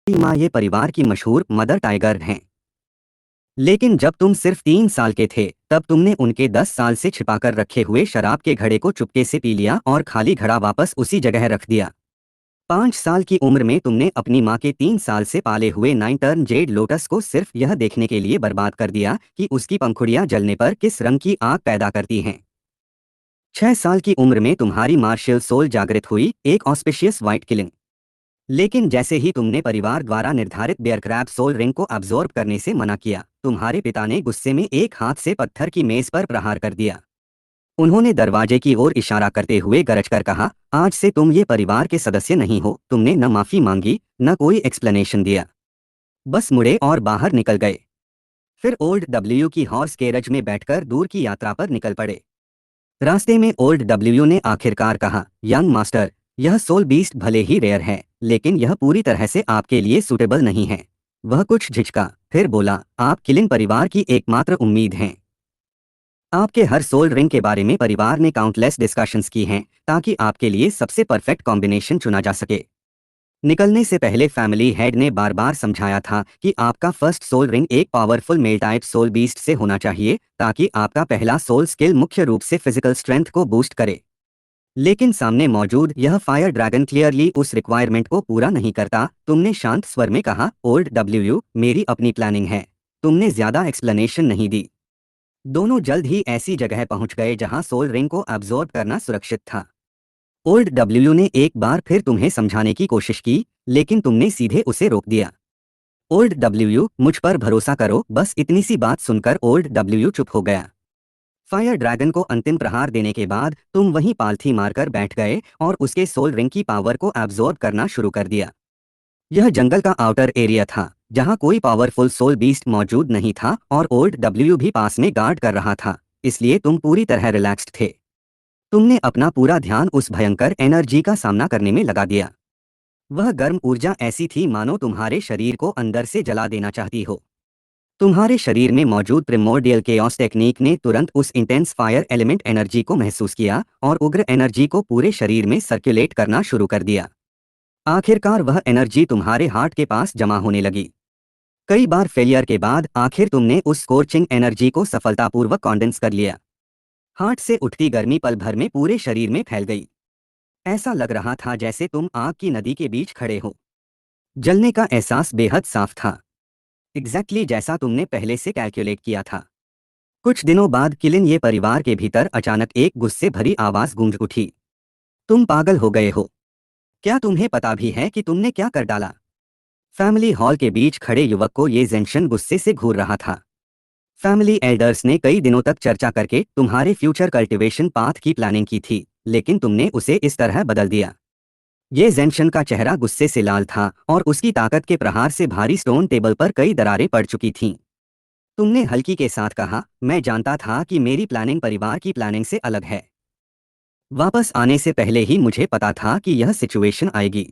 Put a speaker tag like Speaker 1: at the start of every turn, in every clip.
Speaker 1: माँ ये परिवार की मशहूर मदर टाइगर हैं। लेकिन जब तुम सिर्फ 3 साल के थे तब तुमने उनके 10 साल से छिपाकर रखे हुए शराब के घड़े को चुपके से पी लिया और खाली घड़ा वापस उसी जगह रख दिया। 5 साल की उम्र में तुमने अपनी माँ के 3 साल से पाले हुए 9 टर्न जेड लोटस को सिर्फ यह देखने के लिए बर्बाद कर दिया कि उसकी पंखुड़ियाँ जलने पर किस रंग की आग पैदा करती हैं। 6 साल की उम्र में तुम्हारी मार्शियल सोल जागृत हुई, एक ऑस्पिशियस वाइट किलिंग। लेकिन जैसे ही तुमने परिवार द्वारा निर्धारित बेयर क्रैब सोल रिंग को अब्जॉर्ब करने से मना किया, तुम्हारे पिता ने गुस्से में एक हाथ से पत्थर की मेज पर प्रहार कर दिया। उन्होंने दरवाजे की ओर इशारा करते हुए गरज कर कहा, आज से तुम ये परिवार के सदस्य नहीं हो। तुमने न माफी मांगी, न कोई एक्सप्लेनेशन दिया, बस मुड़े और बाहर निकल गए। फिर ओल्ड डब्ल्यू की हॉर्स कैरेज में बैठकर दूर की यात्रा पर निकल पड़े। रास्ते में ओल्ड डब्ल्यू ने आखिरकार कहा, यंग मास्टर, यह सोल बीस्ट भले ही रेयर है, लेकिन यह पूरी तरह से आपके लिए सूटेबल नहीं है। वह कुछ झिझका, फिर बोला, आप किलिंग परिवार की एकमात्र उम्मीद हैं। आपके हर सोल रिंग के बारे में परिवार ने काउंटलेस डिस्कशंस की हैं ताकि आपके लिए सबसे परफेक्ट कॉम्बिनेशन चुना जा सके। निकलने से पहले फैमिली हेड ने बार बार समझाया था कि आपका फर्स्ट सोल रिंग एक powerful male type soul beast से होना चाहिए ताकि आपका पहला सोल स्किल मुख्य रूप से फिजिकल स्ट्रेंथ को बूस्ट करे। लेकिन सामने मौजूद यह फायर ड्रैगन क्लियरली उस रिक्वायरमेंट को पूरा नहीं करता। तुमने शांत स्वर में कहा, ओल्ड डब्ल्यू, मेरी अपनी प्लानिंग है। तुमने ज्यादा एक्सप्लेनेशन नहीं दी। दोनों जल्द ही ऐसी जगह पहुंच गए जहां सोल रिंग को अब्जॉर्ब करना सुरक्षित था। ओल्ड डब्ल्यू ने एक बार फिर तुम्हें समझाने की कोशिश की, लेकिन तुमने सीधे उसे रोक दिया। ओल्ड डब्ल्यू, मुझ पर भरोसा करो। बस इतनी सी बात सुनकर ओल्ड डब्ल्यू चुप हो गया। फायर ड्रैगन को अंतिम प्रहार देने के बाद तुम वहीं पालथी मारकर बैठ गए और उसके सोल रिंग की पावर को एब्जॉर्ब करना शुरू कर दिया। यह जंगल का आउटर एरिया था जहां कोई पावरफुल सोल बीस्ट मौजूद नहीं था और ओल्ड डब्ल्यू भी पास में गार्ड कर रहा था, इसलिए तुम पूरी तरह रिलैक्स्ड थे। तुमने अपना पूरा ध्यान उस भयंकर एनर्जी का सामना करने में लगा दिया। वह गर्म ऊर्जा ऐसी थी मानो तुम्हारे शरीर को अंदर से जला देना चाहती हो। तुम्हारे शरीर में मौजूद प्रिमोर्डियल केओस टेक्निक ने तुरंत उस इंटेंस फायर एलिमेंट एनर्जी को महसूस किया और उग्र एनर्जी को पूरे शरीर में सर्कुलेट करना शुरू कर दिया। आखिरकार वह एनर्जी तुम्हारे हार्ट के पास जमा होने लगी। कई बार फेलियर के बाद आखिर तुमने उस स्कोर्चिंग एनर्जी को सफलतापूर्वक कॉन्डेंस कर लिया। हार्ट से उठती गर्मी पल भर में पूरे शरीर में फैल गई। ऐसा लग रहा था जैसे तुम आग की नदी के बीच खड़े हो। जलने का एहसास बेहद साफ था, एग्जैक्टली जैसा तुमने पहले से कैलकुलेट किया था। कुछ दिनों बाद किलिन ये परिवार के भीतर अचानक एक गुस्से भरी आवाज गूंज उठी, तुम पागल हो गए हो। क्या तुम्हें पता भी है कि तुमने क्या कर डाला? फैमिली हॉल के बीच खड़े युवक को ये जेंशन गुस्से से घूर रहा था। फैमिली एल्डर्स ने कई दिनों तक चर्चा करके तुम्हारे फ्यूचर कल्टीवेशन पाथ की प्लानिंग की थी, लेकिन तुमने उसे इस तरह बदल दिया। ये जेंशन का चेहरा गुस्से से लाल था और उसकी ताकत के प्रहार से भारी स्टोन टेबल पर कई दरारें पड़ चुकी थीं। तुमने हल्की के साथ कहा, मैं जानता था कि मेरी प्लानिंग परिवार की प्लानिंग से अलग है। वापस आने से पहले ही मुझे पता था कि यह सिचुएशन आएगी।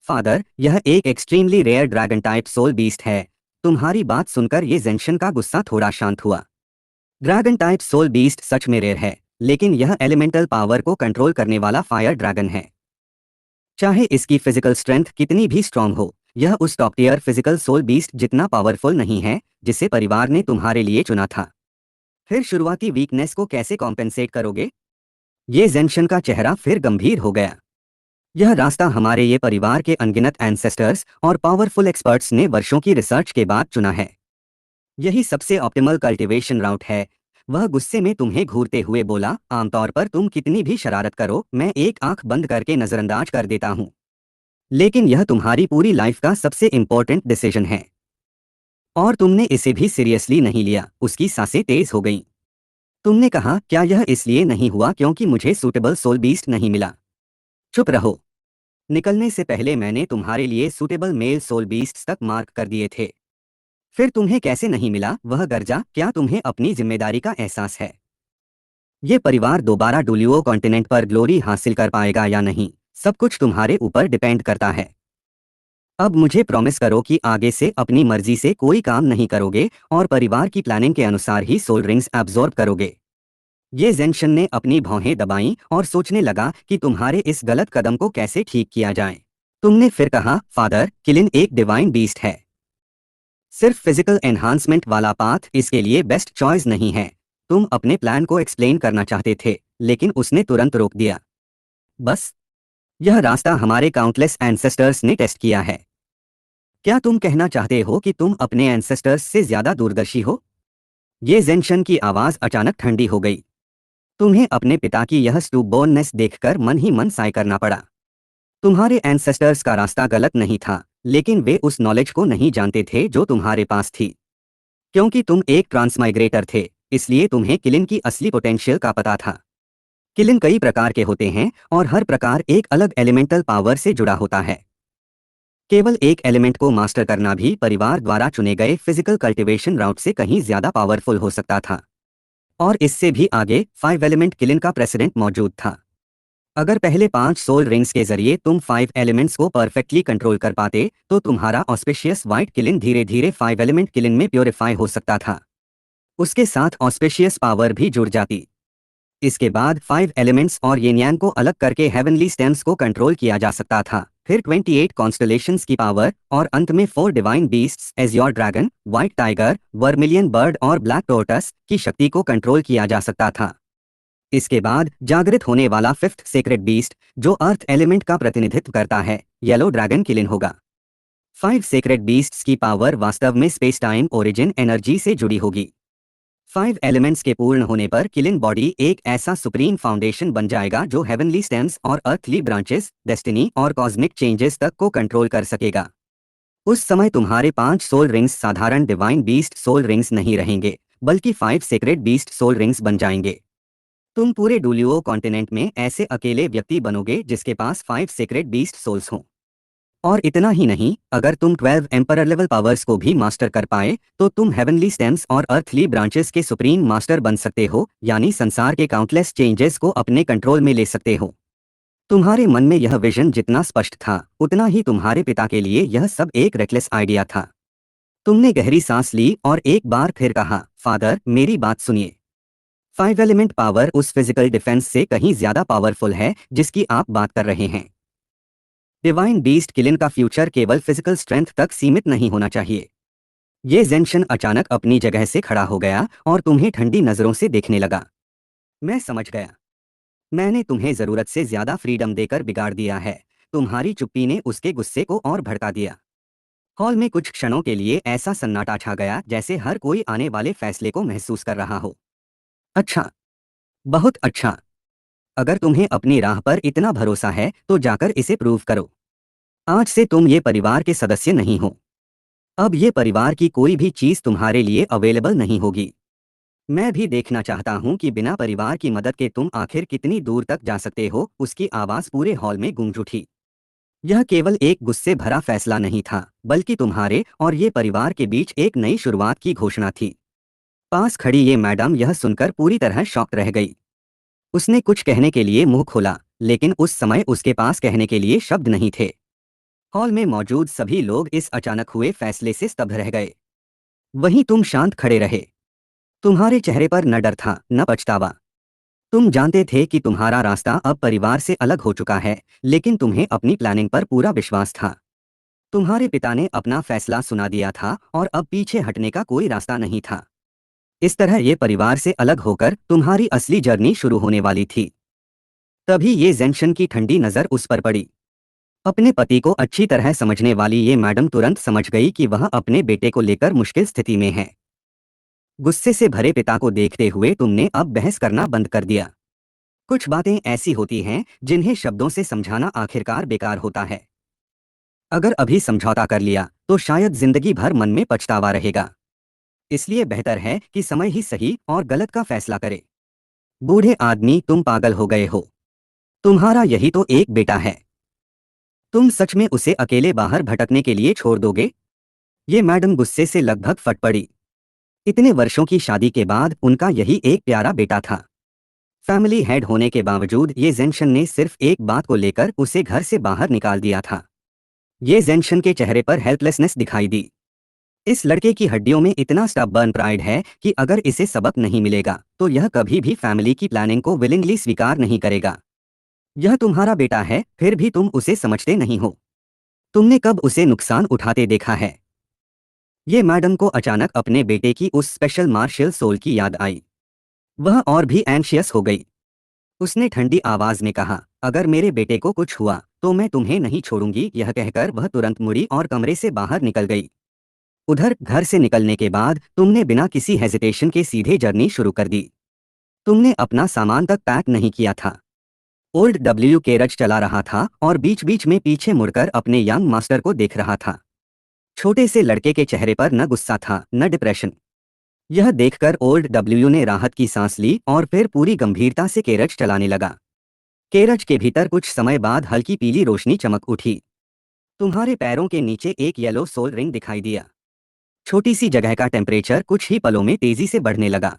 Speaker 1: फादर, यह एक extremely rare dragon type soul beast है। तुम्हारी बात सुनकर ये जेंशन का गुस्सा थोड़ा शांत हुआ। ड्रैगन टाइप सोल बीस्ट सच में रेयर है, लेकिन यह एलिमेंटल पावर को कंट्रोल करने वाला फायर ड्रैगन है। चाहे इसकी फिजिकल स्ट्रेंथ कितनी भी स्ट्रांग हो, यह उस top tier physical soul beast जितना पावरफुल नहीं है जिसे परिवार ने तुम्हारे लिए चुना था। फिर शुरुआती वीकनेस को कैसे कॉम्पेंसेट करोगे? ये जेंशन का चेहरा फिर गंभीर हो गया। यह रास्ता हमारे ये परिवार के अनगिनत एंसेस्टर्स और पावरफुल एक्सपर्ट्स ने वर्षों की रिसर्च के बाद चुना है। यही सबसे ऑप्टिमल कल्टीवेशन राउट है। वह गुस्से में तुम्हें घूरते हुए बोला, आमतौर पर तुम कितनी भी शरारत करो मैं एक आंख बंद करके नजरअंदाज कर देता हूं, लेकिन यह तुम्हारी पूरी लाइफ का सबसे इंपॉर्टेंट डिसीजन है और तुमने इसे भी सीरियसली नहीं लिया। उसकी सांसें तेज हो गईं। तुमने कहा, क्या यह इसलिए नहीं हुआ क्योंकि मुझे सूटेबल सोल बीस्ट नहीं मिला? चुप रहो। निकलने से पहले मैंने तुम्हारे लिए सूटेबल मेल सोल बीस्ट तक मार्क कर दिए थे। फिर तुम्हें कैसे नहीं मिला? वह गर्जा, क्या तुम्हें अपनी जिम्मेदारी का एहसास है? ये परिवार दोबारा डुलियो कॉन्टिनेंट पर ग्लोरी हासिल कर पाएगा या नहीं, सब कुछ तुम्हारे ऊपर डिपेंड करता है। अब मुझे प्रॉमिस करो कि आगे से अपनी मर्जी से कोई काम नहीं करोगे और परिवार की प्लानिंग के अनुसार ही सोल रिंग्स एब्जॉर्ब करोगे। ये जेंशन ने अपनी भौहें दबाईं और सोचने लगा कि तुम्हारे इस गलत कदम को कैसे ठीक किया जाए। तुमने फिर कहा, फादर, किलिन एक डिवाइन बीस्ट है। सिर्फ फिजिकल एनहांसमेंट वाला पाथ इसके लिए बेस्ट चॉइस नहीं है। तुम अपने प्लान को एक्सप्लेन करना चाहते थे, लेकिन उसने तुरंत रोक दिया। बस, यह रास्ता हमारे काउंटलेस एंसेस्टर्स ने टेस्ट किया है। क्या तुम कहना चाहते हो कि तुम अपने एंसेस्टर्स से ज्यादा दूरदर्शी हो? ये जेंशन की आवाज अचानक ठंडी हो गई। तुम्हें अपने पिता की यह स्टूबोर्ननेस देखकर मन ही मन साय करना पड़ा। तुम्हारे एंसेस्टर्स का रास्ता गलत नहीं था, लेकिन वे उस नॉलेज को नहीं जानते थे जो तुम्हारे पास थी। क्योंकि तुम एक ट्रांसमाइग्रेटर थे, इसलिए तुम्हें किलिन की असली पोटेंशियल का पता था। किलिन कई प्रकार के होते हैं और हर प्रकार एक अलग एलिमेंटल पावर से जुड़ा होता है। केवल एक एलिमेंट को मास्टर करना भी परिवार द्वारा चुने गए फिजिकल कल्टीवेशन राउट से कहीं ज्यादा पावरफुल हो सकता था। और इससे भी आगे 5 एलिमेंट किलिन का प्रेसिडेंट मौजूद था। अगर पहले 5 सोल रिंग्स के जरिए तुम 5 एलिमेंट्स को परफेक्टली कंट्रोल कर पाते, तो तुम्हारा ऑस्पिशियस व्हाइट किलिन धीरे धीरे 5 एलिमेंट किलिन में प्योरीफाई हो सकता था। उसके साथ ऑस्पिशियस पावर भी जुड़ जाती। इसके बाद 5 एलिमेंट्स और येन्यान को अलग करके हेवनली स्टेम्स को कंट्रोल किया जा सकता था। फिर 28 कॉन्स्टलेशंस की पावर और अंत में 4 divine beasts Azure dragon, white tiger, vermilion bird और ब्लैक टोर्टस की शक्ति को कंट्रोल किया जा सकता था। इसके बाद जागृत होने वाला 5th सेक्रेड बीस्ट, जो अर्थ एलिमेंट का प्रतिनिधित्व करता है, येलो ड्रैगन किलिन होगा। 5 सेक्रेड बीस्ट्स की पावर वास्तव में स्पेस टाइम ओरिजिन एनर्जी से जुड़ी होगी। 5 एलिमेंट्स के पूर्ण होने पर किलिन बॉडी एक ऐसा सुप्रीम फाउंडेशन बन जाएगा जो हेवनली स्टेम्स और अर्थली ब्रांचेस, डेस्टिनी और कॉस्मिक चेंजेस तक को कंट्रोल कर सकेगा। उस समय तुम्हारे 5 सोल रिंग्स साधारण डिवाइन बीस्ट सोल रिंग्स नहीं रहेंगे, बल्कि 5 सेक्रेड बीस्ट सोल रिंग्स बन जाएंगे। तुम पूरे डुलियो कॉन्टिनेंट में ऐसे अकेले व्यक्ति बनोगे जिसके पास 5 सेक्रेड बीस्ट सोल्स हों। और इतना ही नहीं, अगर तुम 12 एम्परर लेवल पावर्स को भी मास्टर कर पाए, तो तुम हेवनली स्टेम्स और अर्थली ब्रांचेस के सुप्रीम मास्टर बन सकते हो, यानी संसार के काउंटलेस चेंजेस को अपने कंट्रोल में ले सकते हो। तुम्हारे मन में यह विजन जितना स्पष्ट था, उतना ही तुम्हारे पिता के लिए यह सब एक रेकलेस आइडिया था। तुमने गहरी सांस ली और एक बार फिर कहा, फादर, मेरी बात सुनिए। 5 एलिमेंट पावर उस फिजिकल डिफेंस से कहीं ज्यादा पावरफुल है जिसकी आप बात कर रहे हैं। डिवाइन बीस्ट किलिन का फ्यूचर केवल फिजिकल स्ट्रेंथ तक सीमित नहीं होना चाहिए। ये जेंशन अचानक अपनी जगह से खड़ा हो गया और तुम्हें ठंडी नजरों से देखने लगा। मैं समझ गया। मैंने तुम्हें जरूरत से ज्यादा फ्रीडम देकर बिगाड़ दिया है। तुम्हारी चुप्पी ने उसके गुस्से को और भड़का दिया। हॉल में कुछ क्षणों के लिए ऐसा सन्नाटा छा गया जैसे हर कोई आने वाले फैसले को महसूस कर रहा हो। अच्छा, बहुत अच्छा। अगर तुम्हें अपनी राह पर इतना भरोसा है तो जाकर इसे प्रूव करो। आज से तुम ये परिवार के सदस्य नहीं हो। अब ये परिवार की कोई भी चीज तुम्हारे लिए अवेलेबल नहीं होगी। मैं भी देखना चाहता हूं कि बिना परिवार की मदद के तुम आखिर कितनी दूर तक जा सकते हो। उसकी आवाज पूरे हॉल में गूंज उठी। यह केवल एक गुस्से भरा फैसला नहीं था, बल्कि तुम्हारे और ये परिवार के बीच एक नई शुरुआत की घोषणा थी। पास खड़ी ये मैडम यह सुनकर पूरी तरह शॉक्ड रह गई। उसने कुछ कहने के लिए मुंह खोला, लेकिन उस समय उसके पास कहने के लिए शब्द नहीं थे। हॉल में मौजूद सभी लोग इस अचानक हुए फैसले से स्तब्ध रह गए। वहीं तुम शांत खड़े रहे। तुम्हारे चेहरे पर न डर था, न पछतावा। तुम जानते थे कि तुम्हारा रास्ता अब परिवार से अलग हो चुका है, लेकिन तुम्हें अपनी प्लानिंग पर पूरा विश्वास था। तुम्हारे पिता ने अपना फैसला सुना दिया था और अब पीछे हटने का कोई रास्ता नहीं था। इस तरह ये परिवार से अलग होकर तुम्हारी असली जर्नी शुरू होने वाली थी। तभी ये जेंशन की ठंडी नजर उस पर पड़ी। अपने पति को अच्छी तरह समझने वाली ये मैडम तुरंत समझ गई कि वह अपने बेटे को लेकर मुश्किल स्थिति में है। गुस्से से भरे पिता को देखते हुए तुमने अब बहस करना बंद कर दिया। कुछ बातें ऐसी होती हैं जिन्हें शब्दों से समझाना आखिरकार बेकार होता है। अगर अभी समझौता कर लिया तो शायद जिंदगी भर मन में पछतावा रहेगा। इसलिए बेहतर है कि समय ही सही और गलत का फैसला करे। बूढ़े आदमी, तुम पागल हो गए हो। तुम्हारा यही तो एक बेटा है। तुम सच में उसे अकेले बाहर भटकने के लिए छोड़ दोगे? ये मैडम गुस्से से लगभग फट पड़ी। इतने वर्षों की शादी के बाद उनका यही एक प्यारा बेटा था। फैमिली हेड होने के बावजूद ये जेंशन ने सिर्फ एक बात को लेकर उसे घर से बाहर निकाल दिया था। ये जेंशन के चेहरे पर हेल्पलेसनेस दिखाई दी। इस लड़के की हड्डियों में इतना स्टबर्न प्राइड है कि अगर इसे सबक नहीं मिलेगा तो यह कभी भी फैमिली की प्लानिंग को विलिंगली स्वीकार नहीं करेगा। यह तुम्हारा बेटा है, फिर भी तुम उसे समझते नहीं हो। तुमने कब उसे नुकसान उठाते देखा है? ये मैडम को अचानक अपने बेटे की उस स्पेशल मार्शल सोल की याद आई। वह और भी एंशियस हो गई। उसने ठंडी आवाज में कहा, अगर मेरे बेटे को कुछ हुआ तो मैं तुम्हें नहीं छोड़ूंगी। यह कहकर वह तुरंत मुड़ी और कमरे से बाहर निकल गई। उधर घर से निकलने के बाद तुमने बिना किसी हेजिटेशन के सीधे जर्नी शुरू कर दी। तुमने अपना सामान तक पैक नहीं किया था। ओल्ड डब्ल्यू केरज चला रहा था और बीच बीच में पीछे मुड़कर अपने यंग मास्टर को देख रहा था। छोटे से लड़के के चेहरे पर न गुस्सा था न डिप्रेशन। यह देखकर ओल्ड डब्ल्यू ने राहत की सांस ली और फिर पूरी गंभीरता से केरज चलाने लगा। केरज के भीतर कुछ समय बाद हल्की पीली रोशनी चमक उठी। तुम्हारे पैरों के नीचे एक येलो सोल रिंग दिखाई दिया। छोटी सी जगह का टेम्परेचर कुछ ही पलों में तेजी से बढ़ने लगा।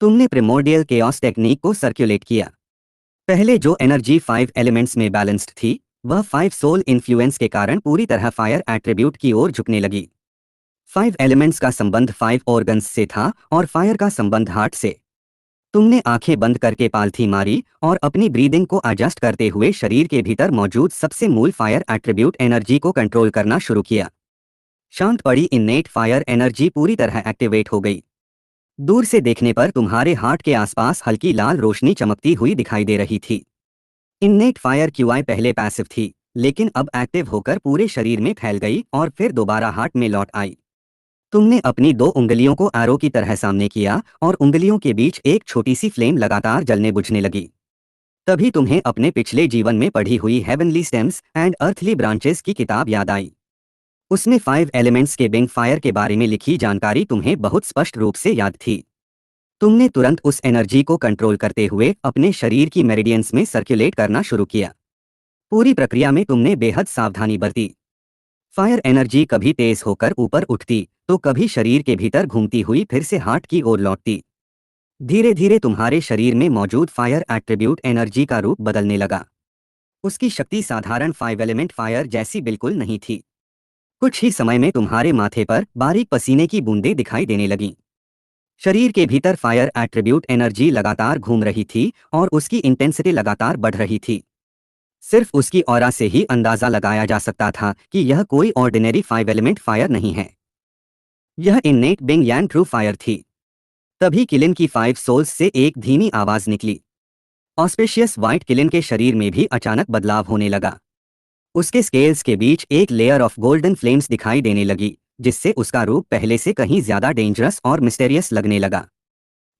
Speaker 1: तुमने प्रिमोर्डियल केओस टेक्निक को सर्कुलेट किया। पहले जो एनर्जी 5 एलिमेंट्स में बैलेंस्ड थी, वह 5 सोल इन्फ्लुएंस के कारण पूरी तरह फायर एट्रीब्यूट की ओर झुकने लगी। 5 एलिमेंट्स का संबंध 5 ऑर्गन्स से था और फायर का संबंध हार्ट से। तुमने आंखें बंद करके पालथी मारी और अपनी ब्रीदिंग को एडजस्ट करते हुए शरीर के भीतर मौजूद सबसे मूल फायर एट्रीब्यूट एनर्जी को कंट्रोल करना शुरू किया। शांत पड़ी इन्नेट फायर एनर्जी पूरी तरह एक्टिवेट हो गई। दूर से देखने पर तुम्हारे हार्ट के आसपास हल्की लाल रोशनी चमकती हुई दिखाई दे रही थी। इन्नेट फायर क्यूआई पहले पैसिव थी, लेकिन अब एक्टिव होकर पूरे शरीर में फैल गई और फिर दोबारा हार्ट में लौट आई। तुमने अपनी 2 उंगलियों को एरो की तरह सामने किया और उंगलियों के बीच एक छोटी सी फ्लेम लगातार जलने बुझने लगी। तभी तुम्हें अपने पिछले जीवन में पढ़ी हुई heavenly stems and earthly branches की किताब याद आई। उसमें 5 एलिमेंट्स के बिंग फायर के बारे में लिखी जानकारी तुम्हें बहुत स्पष्ट रूप से याद थी। तुमने तुरंत उस एनर्जी को कंट्रोल करते हुए अपने शरीर की मेरिडियंस में सर्कुलेट करना शुरू किया। पूरी प्रक्रिया में तुमने बेहद सावधानी बरती। फायर एनर्जी कभी तेज होकर ऊपर उठती तो कभी शरीर के भीतर घूमती हुई फिर से हार्ट की ओर लौटती। धीरे धीरे तुम्हारे शरीर में मौजूद फायर एट्रीब्यूट एनर्जी का रूप बदलने लगा। उसकी शक्ति साधारण 5 एलिमेंट फायर जैसी बिल्कुल नहीं थी। कुछ ही समय में तुम्हारे माथे पर बारीक पसीने की बूंदें दिखाई देने लगीं। शरीर के भीतर फायर एट्रीब्यूट एनर्जी लगातार घूम रही थी और उसकी इंटेंसिटी लगातार बढ़ रही थी। सिर्फ उसकी ऑरा से ही अंदाजा लगाया जा सकता था कि यह कोई ऑर्डिनरी 5 एलिमेंट फायर नहीं है। यह इन्नेट बिंग यान ट्रू फायर थी। तभी किलिन की 5 सोल्स से एक धीमी आवाज निकली। ऑस्पिशियस व्हाइट किलिन के शरीर में भी अचानक बदलाव होने लगा। उसके स्केल्स के बीच एक लेयर ऑफ गोल्डन फ्लेम्स दिखाई देने लगी, जिससे उसका रूप पहले से कहीं ज्यादा डेंजरस और मिस्टेरियस लगने लगा।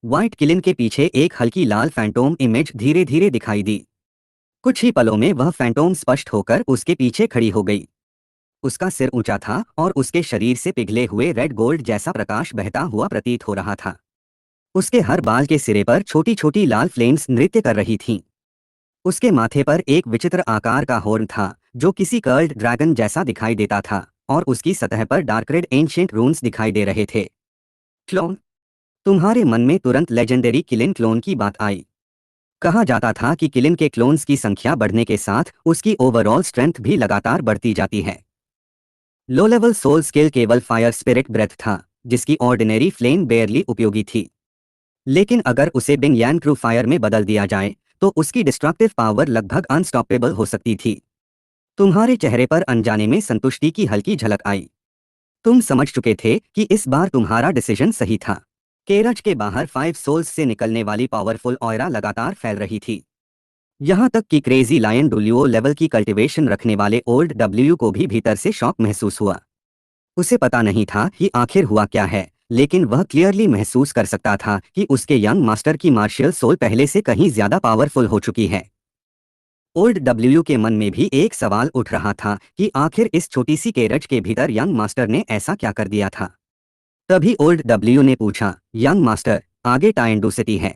Speaker 1: व्हाइट किलिन के पीछे एक हल्की लाल फैंटोम इमेज धीरे धीरे दिखाई दी। कुछ ही पलों में वह फैंटोम स्पष्ट होकर उसके पीछे खड़ी हो गई। उसका सिर ऊंचा था और उसके शरीर से पिघले हुए रेड गोल्ड जैसा प्रकाश बहता हुआ प्रतीत हो रहा था। उसके हर बाल के सिरे पर छोटी छोटी लाल फ्लेम्स नृत्य कर रही थीं। उसके माथे पर एक विचित्र आकार का हॉर्न था जो किसी कर्ल्ड ड्रैगन जैसा दिखाई देता था और उसकी सतह पर डार्क रेड एंशिएंट रून्स दिखाई दे रहे थे। क्लोन। तुम्हारे मन में तुरंत लेजेंडरी किलिन क्लोन की बात आई। कहा जाता था कि किलिन के क्लोन्स की संख्या बढ़ने के साथ उसकी ओवरऑल स्ट्रेंथ भी लगातार बढ़ती जाती है। लो लेवल सोल स्किल केवल फायर स्पिरिट ब्रेथ था, जिसकी ऑर्डिनरी फ्लेम बेयरली उपयोगी थी। लेकिन अगर उसे बिंग यान ट्रू फायर में बदल दिया जाए तो उसकी डिस्ट्रक्टिव पावर लगभग अनस्टॉपेबल हो सकती थी। तुम्हारे चेहरे पर अनजाने में संतुष्टि की हल्की झलक आई। तुम समझ चुके थे कि इस बार तुम्हारा डिसीजन सही था। केरज के बाहर 5 सोल्स से निकलने वाली पावरफुल ऑयरा लगातार फैल रही थी। यहाँ तक कि क्रेजी लायन डुलियो लेवल की कल्टीवेशन रखने वाले ओल्ड डब्ल्यू को भी भीतर से शॉक महसूस हुआ। उसे पता नहीं था कि आखिर हुआ क्या है, लेकिन वह क्लियरली महसूस कर सकता था कि उसके यंग मास्टर की मार्शियल सोल पहले से कहीं ज्यादा पावरफुल हो चुकी है। ओल्ड डब्ल्यू के मन में भी एक सवाल उठ रहा था कि आखिर इस छोटी सी केरज के भीतर यंग मास्टर ने ऐसा क्या कर दिया था। तभी ओल्ड डब्ल्यू ने पूछा, यंग मास्टर, आगे टाइंडू सिटी है।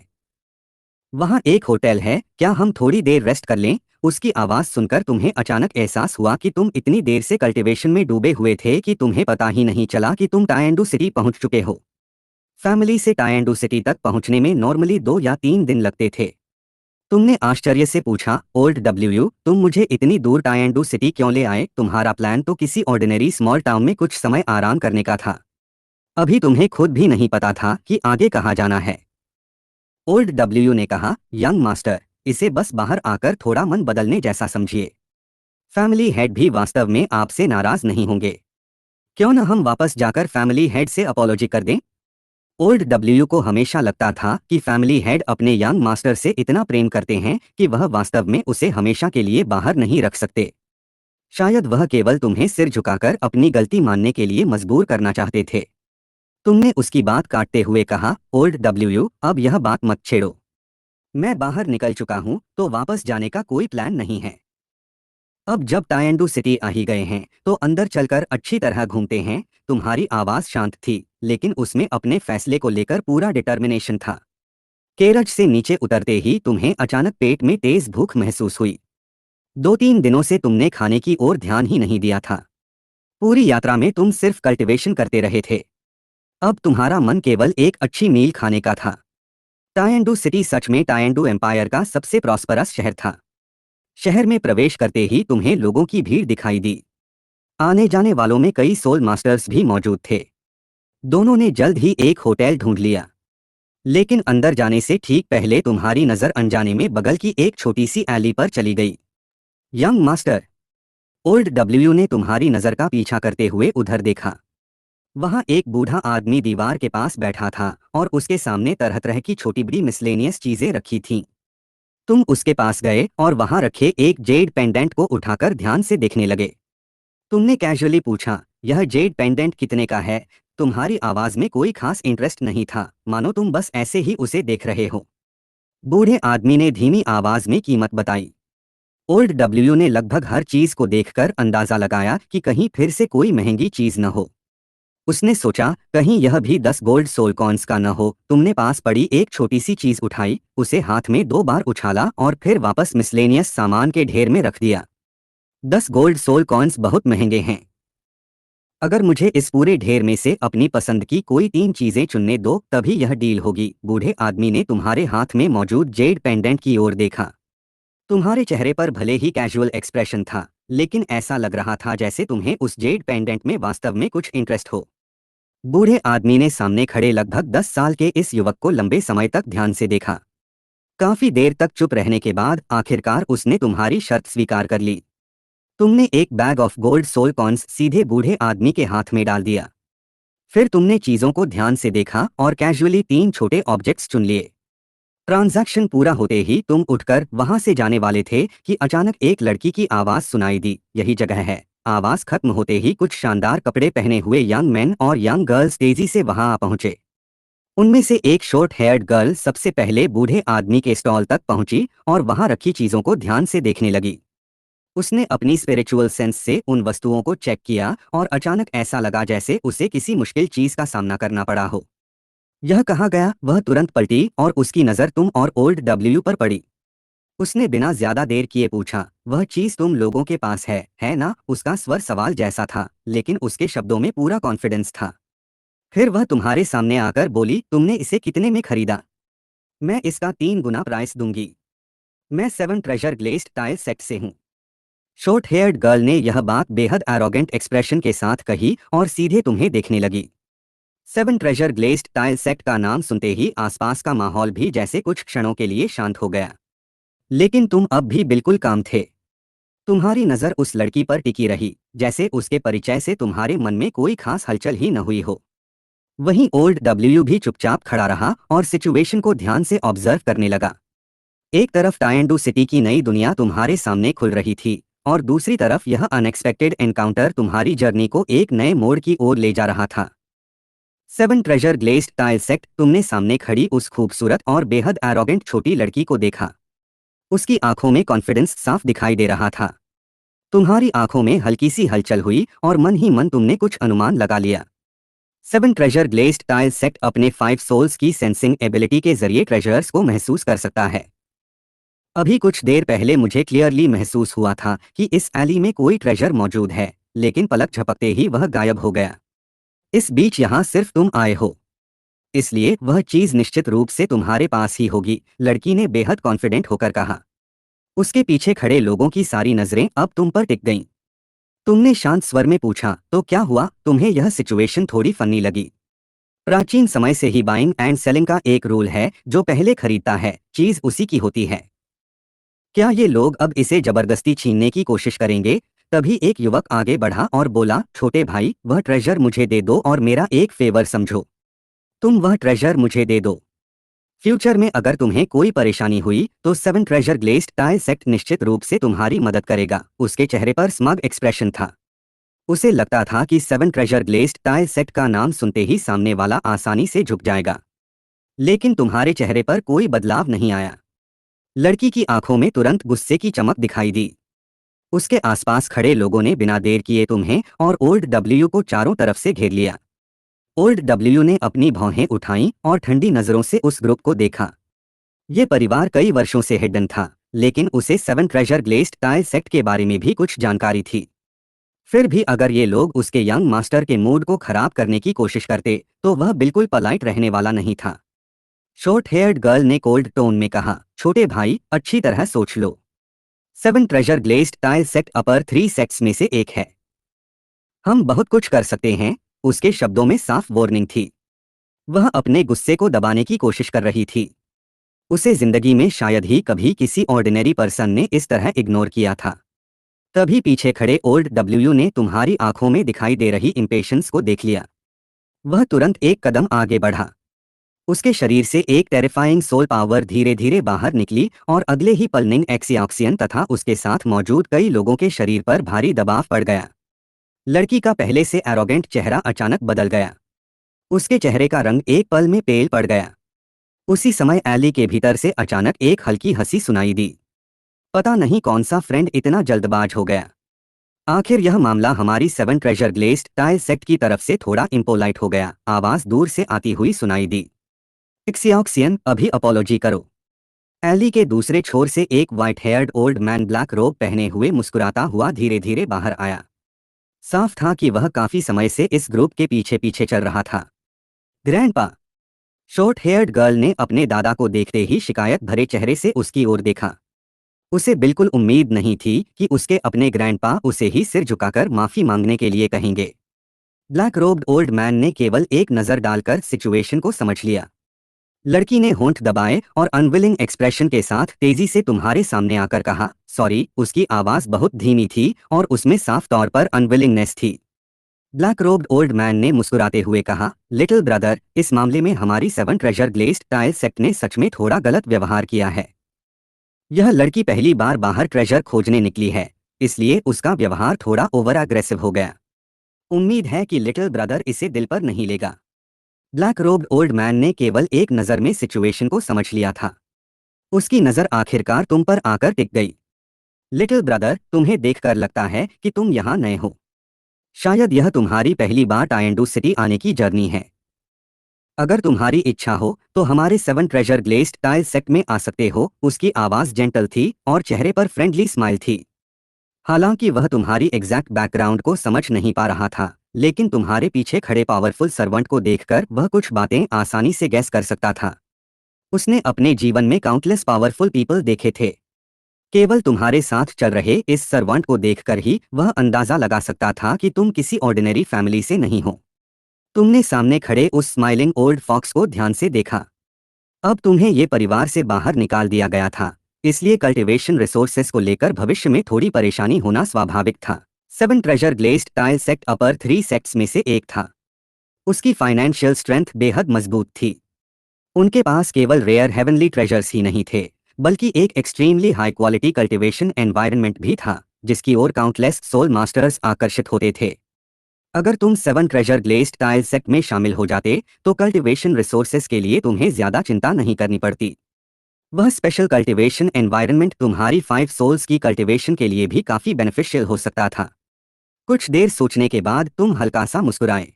Speaker 1: वहाँ एक होटल है, क्या हम थोड़ी देर रेस्ट कर लें? उसकी आवाज़ सुनकर तुम्हें अचानक एहसास हुआ कि तुम इतनी देर से कल्टीवेशन में डूबे हुए थे कि तुम्हें पता ही नहीं चला कि तुम टाइंडू सिटी पहुंच चुके हो। फैमिली से टाइंडू सिटी तक पहुंचने में नॉर्मली 2 या 3 दिन लगते थे। तुमने आश्चर्य से पूछा, ओल्ड डब्ल्यू, तुम मुझे इतनी दूर टाइंडू सिटी क्यों ले आए? तुम्हारा प्लान तो किसी ऑर्डिनरी स्मॉल टाउन में कुछ समय आराम करने का था। अभी तुम्हें खुद भी नहीं पता था कि आगे कहाँ जाना है। ओल्ड डब्ल्यू ने कहा, यंग मास्टर, इसे बस बाहर आकर थोड़ा मन बदलने जैसा समझिए। फैमिली हेड भी वास्तव में आपसे नाराज नहीं होंगे। क्यों न हम वापस जाकर फैमिली हेड से अपॉलॉजी कर दें? ओल्ड डब्ल्यू को हमेशा लगता था कि फैमिली हेड अपने यंग मास्टर से इतना प्रेम करते हैं कि वह वास्तव में उसे हमेशा के लिए बाहर नहीं रख सकते। शायद वह केवल तुम्हें सिर झुकाकर अपनी गलती मानने के लिए मजबूर करना चाहते थे। तुमने उसकी बात काटते हुए कहा, ओल्ड डब्ल्यू, अब यह बात मत छेड़ो। मैं बाहर निकल चुका हूं, तो वापस जाने का कोई प्लान नहीं है। अब जब टायंडू सिटी आ ही गए हैं तो अंदर चलकर अच्छी तरह घूमते हैं। तुम्हारी आवाज शांत थी, लेकिन उसमें अपने फैसले को लेकर पूरा डिटर्मिनेशन था। केरज से नीचे उतरते ही तुम्हें अचानक पेट में तेज भूख महसूस हुई। 2-3 दिनों से तुमने खाने की ओर ध्यान ही नहीं दिया था। पूरी यात्रा में तुम सिर्फ कल्टीवेशन करते रहे थे। अब तुम्हारा मन केवल एक अच्छी मील खाने का था। टायंडू सिटी सच में टायंडू एम्पायर का सबसे प्रॉस्परस शहर था। शहर में प्रवेश करते ही तुम्हें लोगों की भीड़ दिखाई दी। आने जाने वालों में कई सोल मास्टर्स भी मौजूद थे। दोनों ने जल्द ही एक होटल ढूंढ लिया। लेकिन अंदर जाने से ठीक पहले तुम्हारी नजर अनजाने में बगल की एक छोटी सी एली पर चली गई। यंग मास्टर, ओल्ड डब्ल्यू ने तुम्हारी नजर का पीछा करते हुए उधर देखा। वहां एक बूढ़ा आदमी दीवार के पास बैठा था और उसके सामने तरह तरह की छोटी बड़ी मिसलेनियस चीजें रखी थीं। तुम उसके पास गए और वहां रखे एक जेड पेंडेंट को उठाकर ध्यान से देखने लगे। तुमने कैजुअली पूछा, यह जेड पेंडेंट कितने का है? तुम्हारी आवाज में कोई खास इंटरेस्ट नहीं था, मानो तुम बस ऐसे ही उसे देख रहे हो। बूढ़े आदमी ने धीमी आवाज में कीमत बताई। ओल्ड डब्ल्यू ने लगभग हर चीज को देखकर अंदाजा लगाया कि कहीं फिर से कोई महंगी चीज न हो। उसने सोचा, कहीं यह भी 10 गोल्ड सोल कॉइन्स का न हो। तुमने पास पड़ी एक छोटी सी चीज उठाई, उसे हाथ में 2 बार उछाला और फिर वापस मिसलेनियस सामान के ढेर में रख दिया। 10 गोल्ड सोल कॉइन्स बहुत महंगे हैं। अगर मुझे इस पूरे ढेर में से अपनी पसंद की कोई 3 चीजें चुनने दो, तभी यह डील होगी। बूढ़े आदमी ने तुम्हारे हाथ में मौजूद जेड पेंडेंट की ओर देखा। तुम्हारे चेहरे पर भले ही कैजुअल एक्सप्रेशन था, लेकिन ऐसा लग रहा था जैसे तुम्हें उस जेड पेंडेंट में वास्तव में कुछ इंटरेस्ट हो। बूढ़े आदमी ने सामने खड़े लगभग 10 साल के इस युवक को लंबे समय तक ध्यान से देखा। काफी देर तक चुप रहने के बाद आखिरकार उसने तुम्हारी शर्त स्वीकार कर ली। तुमने एक bag of gold soul coins सीधे बूढ़े आदमी के हाथ में डाल दिया। फिर तुमने चीजों को ध्यान से देखा और कैजुअली 3 छोटे ऑब्जेक्ट्स चुन लिए। ट्रांजैक्शन पूरा होते ही तुम उठकर वहां से जाने वाले थे कि अचानक एक लड़की की आवाज सुनाई दी, यही जगह है। आवाज खत्म होते ही कुछ शानदार कपड़े पहने हुए यंग मैन और यंग गर्ल्स तेजी से वहां आ पहुंचे। उनमें से एक शॉर्ट हेयर्ड गर्ल सबसे पहले बूढ़े आदमी के स्टॉल तक पहुंची और वहां रखी चीजों को ध्यान से देखने लगी। उसने अपनी स्पिरिचुअल सेंस से उन वस्तुओं को चेक किया और अचानक ऐसा लगा जैसे उसे किसी मुश्किल चीज का सामना करना पड़ा हो। यह कहा गया, वह तुरंत पलटी और उसकी नज़र तुम और ओल्ड डब्ल्यू पर पड़ी। उसने बिना ज्यादा देर किए पूछा, वह चीज तुम लोगों के पास है ना? उसका स्वर सवाल जैसा था, लेकिन उसके शब्दों में पूरा कॉन्फिडेंस था। फिर वह तुम्हारे सामने आकर बोली, तुमने इसे कितने में खरीदा? मैं इसका 3 गुना प्राइस दूंगी। मैं 7 ट्रेजर ग्लेस्ड टाइल सेट से हूँ। शॉर्ट हेयर्ड गर्ल ने यह बात बेहद एरोगेंट एक्सप्रेशन के साथ कही और सीधे तुम्हें देखने लगी। 7 ट्रेजर ग्लेस्ड टाइल सेट का नाम सुनते ही आसपास का माहौल भी जैसे कुछ क्षणों के लिए शांत हो गया। लेकिन तुम अब भी बिल्कुल काम थे। तुम्हारी नजर उस लड़की पर टिकी रही, जैसे उसके परिचय से तुम्हारे मन में कोई खास हलचल ही न हुई हो। वहीं ओल्ड डब्ल्यू भी चुपचाप खड़ा रहा और सिचुएशन को ध्यान से ऑब्जर्व करने लगा। एक तरफ टायंडू सिटी की नई दुनिया तुम्हारे सामने खुल रही थी और दूसरी तरफ यह अनएक्सपेक्टेड एनकाउंटर तुम्हारी जर्नी को एक नए मोड़ की ओर ले जा रहा था। 7 ट्रेजर ग्लेस्ड टाइल सेट, तुमने सामने खड़ी उस खूबसूरत और बेहद एरोगेंट छोटी लड़की को देखा। उसकी आंखों में कॉन्फिडेंस साफ दिखाई दे रहा था। तुम्हारी आंखों में हल्की सी हलचल हुई और मन ही मन तुमने कुछ अनुमान लगा लिया। 7 ट्रेजर ग्लेस्ड टाइल सेट अपने 5 सोल्स की सेंसिंग एबिलिटी के जरिए ट्रेजर्स को महसूस कर सकता है। अभी कुछ देर पहले मुझे क्लियरली महसूस हुआ था कि इस एली में कोई ट्रेजर मौजूद है, लेकिन पलक झपकते ही वह गायब हो गया। इस बीच यहाँ सिर्फ तुम आए हो, इसलिए वह चीज निश्चित रूप से तुम्हारे पास ही होगी, लड़की ने बेहद कॉन्फिडेंट होकर कहा। उसके पीछे खड़े लोगों की सारी नजरें अब तुम पर टिक गईं। तुमने शांत स्वर में पूछा, तो क्या हुआ? तुम्हें यह सिचुएशन थोड़ी फनी लगी? प्राचीन समय से ही बाइंग एंड सेलिंग का एक रूल है, जो पहले खरीदता है, चीज उसी की होती है। क्या ये लोग अब इसे जबरदस्ती छीनने की कोशिश करेंगे? तभी एक युवक आगे बढ़ा और बोला, छोटे भाई, वह ट्रेजर मुझे दे दो और मेरा एक फेवर समझो। तुम वह ट्रेजर मुझे दे दो। फ्यूचर में अगर तुम्हें कोई परेशानी हुई तो seven treasure glazed tile set निश्चित रूप से तुम्हारी मदद करेगा। उसके चेहरे पर स्मग एक्सप्रेशन था। उसे लगता था कि seven treasure glazed tile set का नाम सुनते ही सामने वाला आसानी से झुक जाएगा। लेकिन तुम्हारे चेहरे पर कोई बदलाव नहीं आया। लड़की की आंखों में तुरंत गुस्से की चमक दिखाई दी। उसके आसपास खड़े लोगों ने बिना देर किए तुम्हें और ओल्ड डब्ल्यू को चारों तरफ से घेर लिया। ओल्ड डब्ल्यू ने अपनी भौहें उठाईं और ठंडी नजरों से उस ग्रुप को देखा। ये परिवार कई वर्षों से हिडन था, लेकिन उसे seven treasure glazed tile set के बारे में भी कुछ जानकारी थी। फिर भी अगर ये लोग उसके यंग मास्टर के मूड को खराब करने की कोशिश करते तो वह बिल्कुल पोलाइट रहने वाला नहीं था। शॉर्ट हेयर्ड गर्ल ने कोल्ड टोन में कहा, छोटे भाई, अच्छी तरह सोच लो। Seven treasure glazed tile set upper three sets में से एक है। हम बहुत कुछ कर सकते हैं। उसके शब्दों में साफ वार्निंग थी। वह अपने गुस्से को दबाने की कोशिश कर रही थी। उसे जिंदगी में शायद ही कभी किसी ऑर्डिनरी पर्सन ने इस तरह इग्नोर किया था। तभी पीछे खड़े ओल्ड डब्ल्यू ने तुम्हारी आंखों में दिखाई दे रही इम्पेशंस को देख लिया। वह तुरंत एक कदम आगे बढ़ा। उसके शरीर से एक टेरिफाइंग सोल पावर धीरे धीरे बाहर निकली और अगले ही पल निंग एक्सिऑक्सियन तथा उसके साथ मौजूद कई लोगों के शरीर पर भारी दबाव पड़ गया। लड़की का पहले से एरोगेंट चेहरा अचानक बदल गया। उसके चेहरे का रंग एक पल में पेल पड़ गया। उसी समय एली के भीतर से अचानक एक हल्की हंसी सुनाई दी। पता नहीं कौन सा फ्रेंड इतना जल्दबाज हो गया। आखिर यह मामला हमारी seven treasure glazed tile set की तरफ से थोड़ा इम्पोलाइट हो गया। आवाज दूर से आती हुई सुनाई दी। एक्सिऑक्सियन, अभी अपॉलोजी करो। एली के दूसरे छोर से एक white heard old man black रोब पहने हुए मुस्कुराता हुआ धीरे धीरे बाहर आया। साफ था कि वह काफी समय से इस ग्रुप के पीछे पीछे चल रहा था। ग्रैंडपा, शॉर्ट हेयर्ड गर्ल ने अपने दादा को देखते ही शिकायत भरे चेहरे से उसकी ओर देखा। उसे बिल्कुल उम्मीद नहीं थी कि उसके अपने ग्रैंडपा उसे ही सिर झुकाकर माफी मांगने के लिए कहेंगे। ब्लैक रोब्ड ओल्ड मैन ने केवल एक नजर डालकर सिचुएशन को समझ लिया। लड़की ने होंठ दबाए और अनविलिंग एक्सप्रेशन के साथ तेजी से तुम्हारे सामने आकर कहा, सॉरी। उसकी आवाज बहुत धीमी थी और उसमें साफ तौर पर अनविलिंगनेस थी। ब्लैक रोब्ड ओल्ड मैन ने मुस्कुराते हुए कहा, लिटिल ब्रदर, इस मामले में हमारी seven treasure glazed tile set ने सच में थोड़ा गलत व्यवहार किया है। यह लड़की पहली बार बाहर ट्रेजर खोजने निकली है, इसलिए उसका व्यवहार थोड़ा ओवर अग्रेसिव हो गया। उम्मीद है कि लिटिल ब्रदर इसे दिल पर नहीं लेगा। ब्लैक रोब्ड ओल्ड मैन ने केवल एक नज़र में सिचुएशन को समझ लिया था। उसकी नज़र आखिरकार तुम पर आकर टिक गई। लिटिल ब्रदर, तुम्हें देखकर लगता है कि तुम यहाँ नए हो। शायद यह तुम्हारी पहली बार टाइंडू सिटी आने की जर्नी है। अगर तुम्हारी इच्छा हो तो हमारे seven treasure glazed tile set में आ सकते हो। उसकी आवाज़ जेंटल थी और चेहरे पर फ्रेंडली स्माइल थी। हालांकि वह तुम्हारी एग्जैक्ट बैकग्राउंड को समझ नहीं पा रहा था, लेकिन तुम्हारे पीछे खड़े पावरफुल सर्वेंट को देखकर वह कुछ बातें आसानी से गैस कर सकता था। उसने अपने जीवन में काउंटलेस पावरफुल पीपल देखे थे। केवल तुम्हारे साथ चल रहे इस सर्वेंट को देखकर ही वह अंदाजा लगा सकता था कि तुम किसी ऑर्डिनरी फैमिली से नहीं हो। तुमने सामने खड़े उस स्माइलिंग ओल्ड फॉक्स को ध्यान से देखा। अब तुम्हें ये परिवार से बाहर निकाल दिया गया था, इसलिए कल्टीवेशन रिसोर्सेस को लेकर भविष्य में थोड़ी परेशानी होना स्वाभाविक था। Seven treasure glazed tile set upper three sets में से एक था। उसकी फाइनेंशियल स्ट्रेंथ बेहद मजबूत थी। उनके पास केवल रेयर हेवनली ट्रेजर्स ही नहीं थे, बल्कि एक extremely high quality cultivation environment भी था, जिसकी ओर काउंटलेस सोल मास्टर्स आकर्षित होते थे। अगर तुम seven treasure glazed tile set में शामिल हो जाते तो कल्टीवेशन रिसोर्सेस के लिए तुम्हें ज्यादा चिंता नहीं करनी पड़ती। वह स्पेशल कल्टीवेशन एनवायरनमेंट तुम्हारी 5 सोल्स की कल्टीवेशन के लिए भी काफी बेनिफिशियल हो सकता था। कुछ देर सोचने के बाद तुम हल्का सा मुस्कुराए।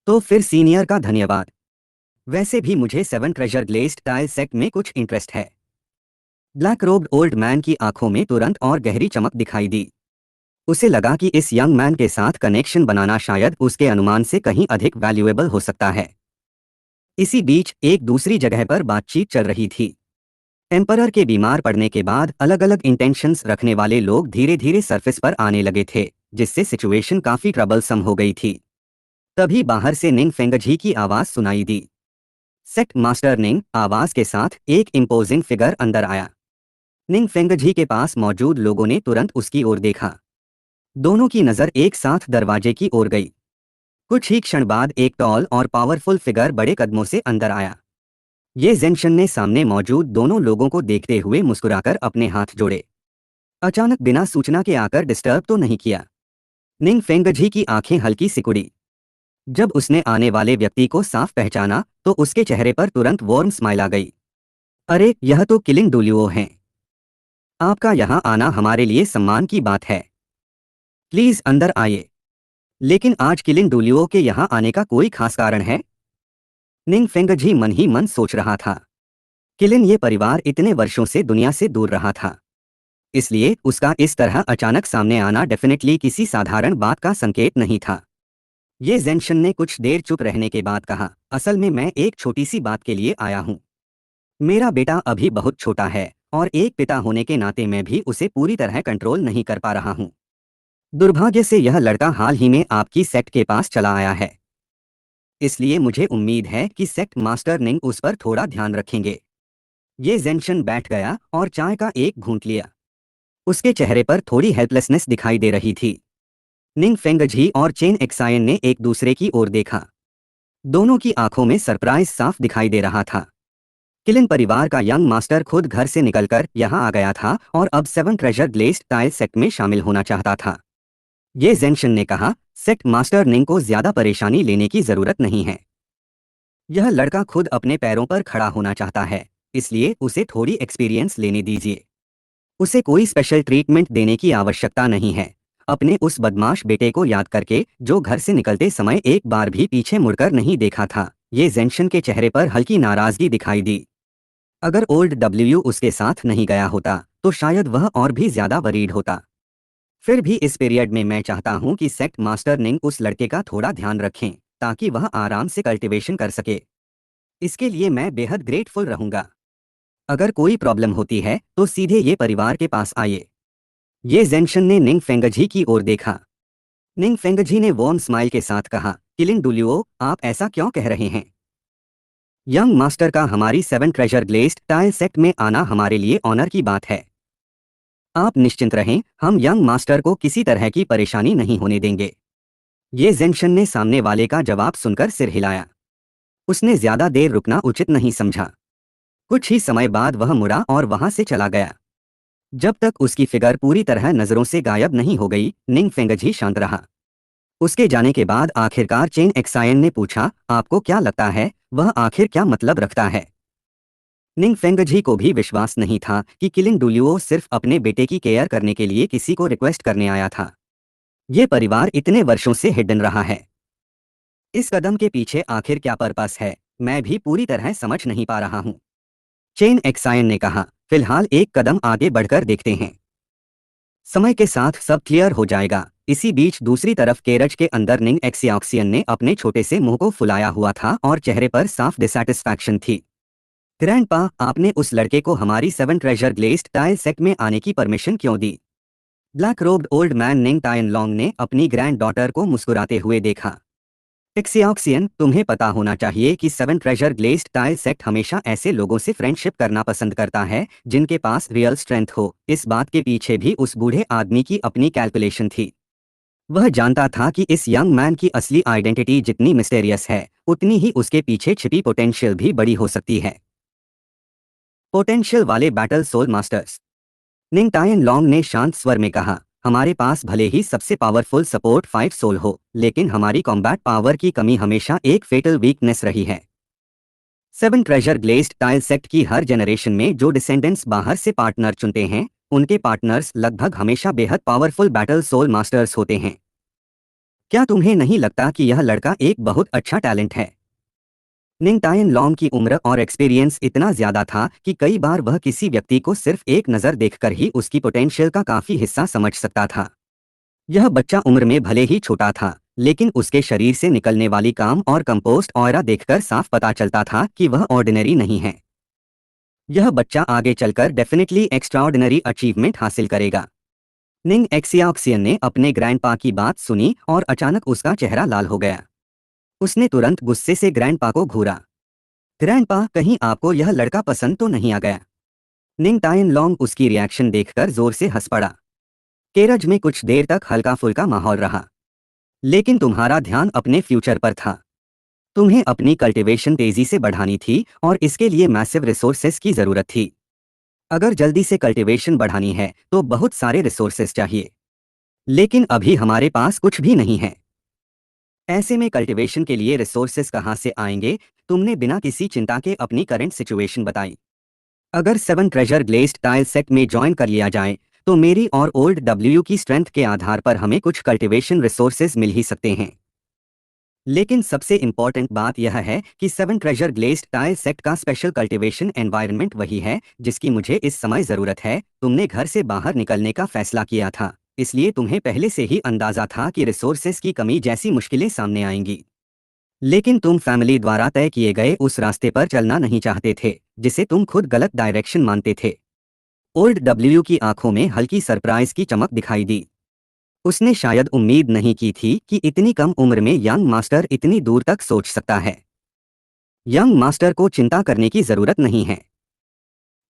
Speaker 1: तो फिर सीनियर का धन्यवाद। वैसे भी मुझे seven treasure glazed tile set में कुछ इंटरेस्ट है। ब्लैक रोब्ड ओल्ड मैन की आंखों में तुरंत और गहरी चमक दिखाई दी। उसे लगा कि इस यंग मैन के साथ कनेक्शन बनाना शायद उसके अनुमान से कहीं अधिक वैल्यूएबल हो सकता है। इसी बीच एक दूसरी जगह पर बातचीत चल रही थी। एम्परर के बीमार पड़ने के बाद अलग अलग इंटेंशंस रखने वाले लोग धीरे धीरे सरफेस पर आने लगे थे, जिससे सिचुएशन काफी ट्रबलसम हो गई थी। तभी बाहर से निंग फेंगजी की आवाज सुनाई दी। सेक्ट मास्टर निंग, आवाज के साथ एक इम्पोजिंग फिगर अंदर आया। निंग फेंगजी के पास मौजूद लोगों ने तुरंत उसकी ओर देखा। दोनों की नज़र एक साथ दरवाजे की ओर गई। कुछ ही क्षण बाद एक टॉल और पावरफुल फिगर बड़े कदमों से अंदर आया। ये जेंशन ने सामने मौजूद दोनों लोगों को देखते हुए मुस्कुराकर अपने हाथ जोड़े। अचानक बिना सूचना के आकर डिस्टर्ब तो नहीं किया। निंग फेंगजी की आंखें हल्की सिकुड़ी। जब उसने आने वाले व्यक्ति को साफ पहचाना तो उसके चेहरे पर तुरंत वार्म स्माइल आ गई। अरे, यह तो किलिंग डुलियो हैं। आपका यहाँ आना हमारे लिए सम्मान की बात है। प्लीज अंदर आइए। लेकिन आज किलिंग डुलियो के यहाँ आने का कोई खास कारण है? निंग फेंगजी मन ही मन सोच रहा था। किलिन ये परिवार इतने वर्षों से दुनिया से दूर रहा था, इसलिए उसका इस तरह अचानक सामने आना डेफिनेटली किसी साधारण बात का संकेत नहीं था। ये जेंशन ने कुछ देर चुप रहने के बाद कहा, असल में मैं एक छोटी सी बात के लिए आया हूँ। मेरा बेटा अभी बहुत छोटा है और एक पिता होने के नाते मैं भी उसे पूरी तरह कंट्रोल नहीं कर पा रहा हूँ। दुर्भाग्य से यह लड़का हाल ही में आपकी सेक्ट के पास चला आया है, इसलिए मुझे उम्मीद है कि सेक्ट मास्टर निंग उस पर थोड़ा ध्यान रखेंगे। ये जेंशन बैठ गया और चाय का एक घूंट लिया। उसके चेहरे पर थोड़ी हेल्पलेसनेस दिखाई दे रही थी। निंग फेंगजी और चेन एक्सायन ने एक दूसरे की ओर देखा। दोनों की आंखों में सरप्राइज साफ दिखाई दे रहा था। किलिन परिवार का यंग मास्टर खुद घर से निकलकर यहाँ आ गया था और अब 7 ट्रेजर ग्लेज्ड टाइल सेक्ट में शामिल होना चाहता था। ये जेंशन ने कहा, सेक्ट मास्टर निंग को ज्यादा परेशानी लेने की जरूरत नहीं है। यह लड़का खुद अपने पैरों पर खड़ा होना चाहता है, इसलिए उसे थोड़ी एक्सपीरियंस लेने दीजिए। उसे कोई स्पेशल ट्रीटमेंट देने की आवश्यकता नहीं है। अपने उस बदमाश बेटे को याद करके जो घर से निकलते समय एक बार भी पीछे मुड़कर नहीं देखा था। ये जेंशन के चेहरे पर हल्की नाराजगी दिखाई दी। अगर ओल्ड डब्ल्यू उसके साथ नहीं गया होता तो शायद वह और भी ज्यादा वरीड होता। फिर भी इस पीरियड में मैं चाहता हूं कि सेक्ट मास्टर निंग उस लड़के का थोड़ा ध्यान रखें ताकि वह आराम से कल्टीवेशन कर सके। इसके लिए मैं बेहद ग्रेटफुल रहूंगा। अगर कोई प्रॉब्लम होती है तो सीधे ये परिवार के पास आइए। ये जेंशन ने निंग फेंगजी की ओर देखा। निंग फेंगजी ने वार्म स्माइल के साथ कहा, किलिंग डुलियो, आप ऐसा क्यों कह रहे हैं? यंग मास्टर का हमारी 7 ट्रेजर ग्लेज्ड टाइल सेट में आना हमारे लिए ऑनर की बात है। आप निश्चिंत रहें, हम यंग मास्टर को किसी तरह की परेशानी नहीं होने देंगे। ये जेंशन ने सामने वाले का जवाब सुनकर सिर हिलाया। उसने ज्यादा देर रुकना उचित नहीं समझा। कुछ ही समय बाद वह मुड़ा और वहां से चला गया। जब तक उसकी फिगर पूरी तरह नजरों से गायब नहीं हो गई, निंग फेंगजी शांत रहा। उसके जाने के बाद आखिरकार चेन एक्सायन ने पूछा, आपको क्या लगता है वह आखिर क्या मतलब रखता है? निंग फेंगजी को भी विश्वास नहीं था कि किलिंग डुलियो सिर्फ अपने बेटे की केयर करने के लिए किसी को रिक्वेस्ट करने आया था। ये परिवार इतने वर्षों से हिडन रहा है। इस कदम के पीछे आखिर क्या पर्पस है, मैं भी पूरी तरह समझ नहीं पा रहा हूँ। चेन एक्सायन ने कहा, फिलहाल एक कदम आगे बढ़कर देखते हैं। समय के साथ सब क्लियर हो जाएगा। इसी बीच दूसरी तरफ केरज के अंदर निंग एक्सिऑक्सियन ने अपने छोटे से मुंह को फुलाया हुआ था और चेहरे पर साफ डिसैटिस्फैक्शन थी। ग्रैंडपा, आपने उस लड़के को हमारी 7 ट्रेजर ग्लेज्ड टाइल सेट में आने की परमिशन क्यों दी? ब्लैक रोब्ड ओल्ड मैन निंग टायन लॉन्ग ने अपनी ग्रैंड डॉटर को मुस्कुराते हुए देखा। एक्सिऑक्सियन, तुम्हें पता होना चाहिए कि 7 ट्रेजर ग्लेज्ड टाइल सेट हमेशा ऐसे लोगों से फ्रेंडशिप करना पसंद करता है जिनके पास रियल स्ट्रेंथ हो। इस बात के पीछे भी उस बूढ़े आदमी की अपनी कैलकुलेशन थी। वह जानता था कि इस यंग मैन की असली आइडेंटिटी जितनी मिस्टेरियस है, उतनी ही उसके पीछे छिपी पोटेंशियल भी बड़ी हो सकती है। पोटेंशियल वाले बैटल सोल मास्टर्स। निंग टायन लॉन्ग ने शांत स्वर में कहा, हमारे पास भले ही सबसे पावरफुल सपोर्ट 5 सोल हो, लेकिन हमारी कॉम्बैट पावर की कमी हमेशा एक फेटल वीकनेस रही है। 7 ट्रेजर ग्लेज्ड टाइल सेट की हर जनरेशन में जो डिसेंडेंट्स बाहर से पार्टनर चुनते हैं, उनके पार्टनर्स लगभग हमेशा बेहद पावरफुल बैटल सोल मास्टर्स होते हैं। क्या तुम्हें नहीं लगता कि यह लड़का एक बहुत अच्छा टैलेंट है? निंग टायन लॉन्ग की उम्र और एक्सपीरियंस इतना ज्यादा था कि कई बार वह किसी व्यक्ति को सिर्फ एक नज़र देखकर ही उसकी पोटेंशियल का काफी हिस्सा समझ सकता था। यह बच्चा उम्र में भले ही छोटा था, लेकिन उसके शरीर से निकलने वाली काम और कंपोस्ट ऑयरा देखकर साफ पता चलता था कि वह ऑर्डिनरी नहीं है। यह बच्चा आगे चलकर डेफिनेटली एक्स्ट्राऑर्डिनरी अचीवमेंट हासिल करेगा। निंग एक्सिऑक्सियन ने अपने ग्रैंडपा की बात सुनी और अचानक उसका चेहरा लाल हो गया। उसने तुरंत गुस्से से ग्रैंडपा को घूरा। ग्रैंडपा, कहीं आपको यह लड़का पसंद तो नहीं आ गया? निंग टायन लॉन्ग उसकी रिएक्शन देखकर जोर से हंस पड़ा। केरज में कुछ देर तक हल्का फुल्का माहौल रहा, लेकिन तुम्हारा ध्यान अपने फ्यूचर पर था। तुम्हें अपनी कल्टीवेशन तेजी से बढ़ानी थी और इसके लिए मैसिव रिसोर्सेस की जरूरत थी। अगर जल्दी से कल्टीवेशन बढ़ानी है तो बहुत सारे रिसोर्सेस चाहिए, लेकिन अभी हमारे पास कुछ भी नहीं है। ऐसे में कल्टीवेशन के लिए रिसोर्सेस कहाँ से आएंगे? तुमने बिना किसी चिंता के अपनी करंट सिचुएशन बताई। अगर 7 ट्रेजर ग्लेज्ड टाइल सेट में ज्वाइन कर लिया जाए तो मेरी और ओल्ड डब्ल्यू की स्ट्रेंथ के आधार पर हमें कुछ कल्टीवेशन रिसोर्सेज मिल ही सकते हैं। लेकिन सबसे इंपॉर्टेंट बात यह है कि 7 ट्रेजर ग्लेज्ड टाइल सेट का स्पेशल कल्टीवेशन एनवायरनमेंट वही है जिसकी मुझे इस समय जरूरत है। तुमने घर से बाहर निकलने का फैसला किया था, इसलिए तुम्हें पहले से ही अंदाजा था कि रिसोर्सेज की कमी जैसी मुश्किलें सामने आएंगी। लेकिन तुम फैमिली द्वारा तय किए गए उस रास्ते पर चलना नहीं चाहते थे जिसे तुम खुद गलत डायरेक्शन मानते थे। ओल्ड डब्ल्यू की आंखों में हल्की सरप्राइज की चमक दिखाई दी। उसने शायद उम्मीद नहीं की थी कि इतनी कम उम्र में यंग मास्टर इतनी दूर तक सोच सकता है। यंग मास्टर को चिंता करने की जरूरत नहीं है।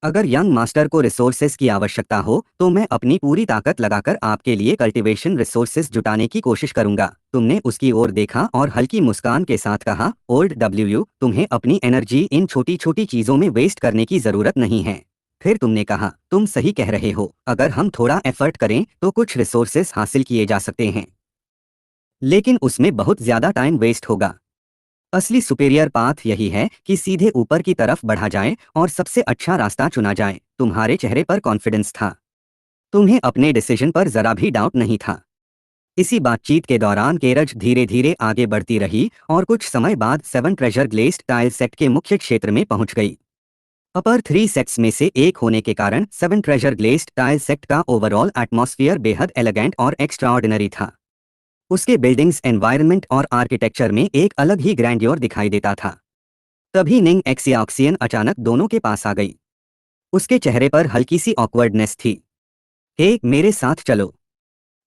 Speaker 1: अगर यंग मास्टर को रिसोर्सेज की आवश्यकता हो तो मैं अपनी पूरी ताकत लगाकर आपके लिए कल्टीवेशन रिसोर्सेज जुटाने की कोशिश करूंगा। तुमने उसकी ओर देखा और हल्की मुस्कान के साथ कहा, ओल्ड डब्ल्यू, तुम्हें अपनी एनर्जी इन छोटी छोटी चीजों में वेस्ट करने की जरूरत नहीं है। फिर तुमने कहा, तुम सही कह रहे हो, अगर हम थोड़ा एफर्ट करें तो कुछ रिसोर्सेज हासिल किए जा सकते हैं, लेकिन उसमें बहुत ज्यादा टाइम वेस्ट होगा। असली सुपेरियर पाथ यही है कि सीधे ऊपर की तरफ बढ़ा जाए और सबसे अच्छा रास्ता चुना जाए। तुम्हारे चेहरे पर कॉन्फिडेंस था, तुम्हें अपने डिसीजन पर जरा भी डाउट नहीं था। इसी बातचीत के दौरान केरज धीरे धीरे आगे बढ़ती रही और कुछ समय बाद 7 ट्रेजर ग्लेज्ड टाइल सेट के मुख्य क्षेत्र में पहुंच गई। अपर 3 सेट्स में से एक होने के कारण 7 ट्रेजर ग्लेज्ड टाइल सेट का ओवरऑल एटमॉस्फेयर बेहद एलिगेंट और एक्स्ट्राऑर्डिनरी था। उसके बिल्डिंग्स, एनवायरनमेंट और आर्किटेक्चर में एक अलग ही ग्रैंडियर दिखाई देता था। तभी निंग एक्सियाक्सियन अचानक दोनों के पास आ गई। उसके चेहरे पर हल्की सी ऑकवर्डनेस थी। हे, मेरे साथ चलो,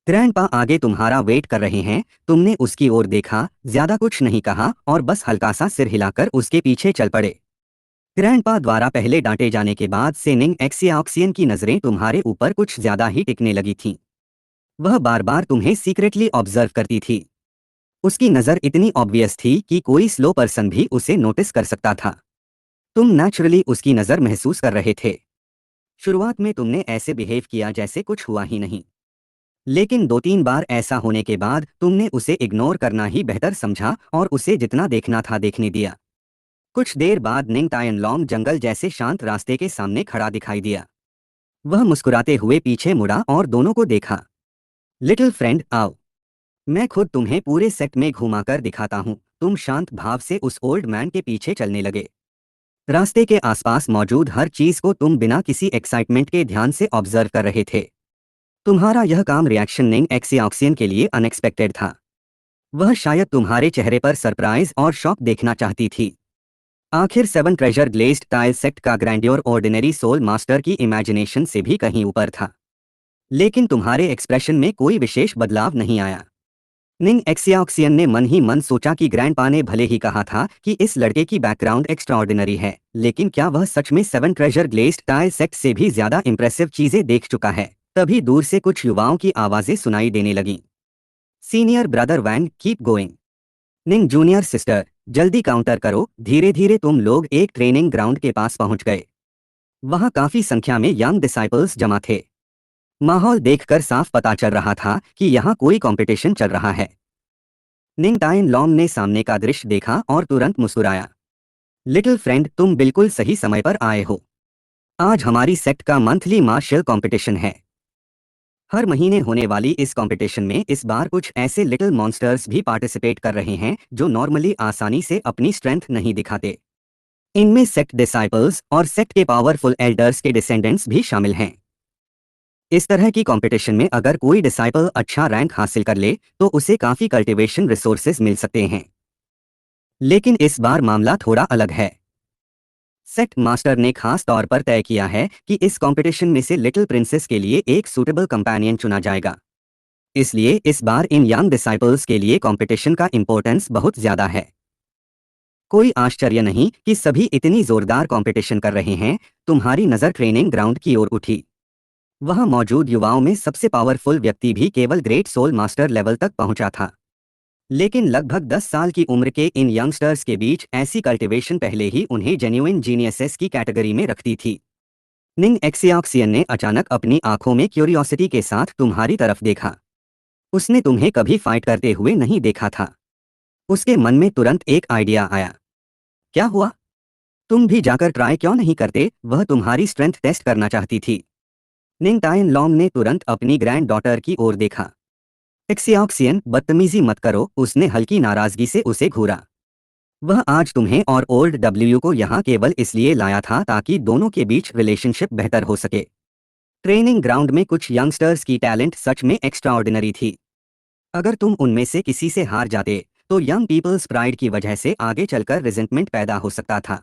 Speaker 1: ग्रैंडपा आगे तुम्हारा वेट कर रहे हैं। तुमने उसकी ओर देखा, ज्यादा कुछ नहीं कहा और बस हल्का सा सिर हिलाकर उसके पीछे चल पड़े। ग्रैंडपा द्वारा पहले डांटे जाने के बाद से निंग एक्सियाक्सियन की नजरें तुम्हारे ऊपर कुछ ज्यादा ही टिकने लगी थीं। वह बार बार तुम्हें सीक्रेटली ऑब्जर्व करती थी। उसकी नज़र इतनी ऑब्वियस थी कि कोई स्लो पर्सन भी उसे नोटिस कर सकता था। तुम नेचुरली उसकी नज़र महसूस कर रहे थे। शुरुआत में तुमने ऐसे बिहेव किया जैसे कुछ हुआ ही नहीं, लेकिन 2-3 बार ऐसा होने के बाद तुमने उसे इग्नोर करना ही बेहतर समझा और उसे जितना देखना था देखने दिया। कुछ देर बाद निंग टायन लॉन्ग जंगल जैसे शांत रास्ते के सामने खड़ा दिखाई दिया। वह मुस्कुराते हुए पीछे मुड़ा और दोनों को देखा। लिटिल फ्रेंड, आओ, मैं खुद तुम्हें पूरे सेट में घुमाकर दिखाता हूँ। तुम शांत भाव से उस ओल्ड मैन के पीछे चलने लगे। रास्ते के आसपास मौजूद हर चीज को तुम बिना किसी एक्साइटमेंट के ध्यान से ऑब्जर्व कर रहे थे। तुम्हारा यह काम रिएक्शन निंग एक्सियाक्सियन के लिए अनएक्सपेक्टेड था। वह शायद तुम्हारे चेहरे पर सरप्राइज और शॉक देखना चाहती थी। आखिर 7 ट्रेजर ग्लेज्ड टाइल सेट का ग्रैंडियर ऑर्डिनरी सोल मास्टर की इमेजिनेशन से भी कहीं ऊपर था, लेकिन तुम्हारे एक्सप्रेशन में कोई विशेष बदलाव नहीं आया। निंग एक्सियाक्सियन ने मन ही मन सोचा कि ग्रैंडपा ने भले ही कहा था कि इस लड़के की बैकग्राउंड एक्स्ट्राऑर्डिनरी है, लेकिन क्या वह सच में 7 ट्रेजर ग्लेज्ड टाइल सेट से भी ज्यादा इंप्रेसिव चीजें देख चुका है? तभी दूर से कुछ युवाओं की आवाजें सुनाई देने लगीं। सीनियर ब्रदर वैंग, कीप गोइंग। निंग जूनियर सिस्टर, जल्दी काउंटर करो। धीरे धीरे तुम लोग एक ट्रेनिंग ग्राउंड के पास पहुंच गए। वहां काफी संख्या में यंग डिसाइपल्स जमा थे। माहौल देखकर साफ पता चल रहा था कि यहाँ कोई कंपटीशन चल रहा है। निंग टायन लॉन्ग ने सामने का दृश्य देखा और तुरंत मुस्कुराया। लिटिल फ्रेंड, तुम बिल्कुल सही समय पर आए हो। आज हमारी सेक्ट का मंथली मार्शल कंपटीशन है। हर महीने होने वाली इस कंपटीशन में इस बार कुछ ऐसे लिटिल मॉन्स्टर्स भी पार्टिसिपेट कर रहे हैं जो नॉर्मली आसानी से अपनी स्ट्रेंथ नहीं दिखाते। इनमें सेक्ट डिसाइपल्स और सेक्ट के पावरफुल एल्डर्स के डिसेंडेंट्स भी शामिल हैं। इस तरह की कंपटीशन में अगर कोई डिसाइपल अच्छा रैंक हासिल कर ले तो उसे काफी कल्टीवेशन रिसोर्सेज मिल सकते हैं। लेकिन इस बार मामला थोड़ा अलग है। सेक्ट मास्टर ने खास तौर पर तय किया है कि इस कंपटीशन में से लिटिल प्रिंसेस के लिए एक सूटेबल कंपेनियन चुना जाएगा। इसलिए इस बार इन यंग डिसाइपल्स के लिए कंपटीशन का इंपॉर्टेंस बहुत ज्यादा है। कोई आश्चर्य नहीं कि सभी इतनी जोरदार कंपटीशन कर रहे हैं। तुम्हारी नज़र ट्रेनिंग ग्राउंड की ओर उठी। वहां मौजूद युवाओं में सबसे पावरफुल व्यक्ति भी केवल ग्रेट सोल मास्टर लेवल तक पहुंचा था। लेकिन लगभग 10 साल की उम्र के इन यंगस्टर्स के बीच ऐसी कल्टीवेशन पहले ही उन्हें जेन्युइन जीनियसेस की कैटेगरी में रखती थी। निंग एक्सिऑक्सियन ने अचानक अपनी आंखों में क्यूरियोसिटी के साथ तुम्हारी तरफ देखा। उसने तुम्हें कभी फाइट करते हुए नहीं देखा था। उसके मन में तुरंत एक आइडिया आया। क्या हुआ? तुम भी जाकर ट्राई क्यों नहीं करते? वह तुम्हारी स्ट्रेंथ टेस्ट करना चाहती थी। निंग टाइन लॉन्ग ने तुरंत अपनी ग्रैंड डॉटर की ओर देखा। एक्सिऑक्सियन, बदतमीजी मत करो, उसने हल्की नाराजगी से उसे घूरा। वह आज तुम्हें और ओल्ड डब्ल्यू को यहाँ केवल इसलिए लाया था ताकि दोनों के बीच रिलेशनशिप बेहतर हो सके। ट्रेनिंग ग्राउंड में कुछ यंगस्टर्स की टैलेंट सच में एक्स्ट्राऑर्डिनरी थी। अगर तुम उनमें से किसी से हार जाते तो यंग पीपल्स प्राइड की वजह से आगे चलकर रिजेंटमेंट पैदा हो सकता था।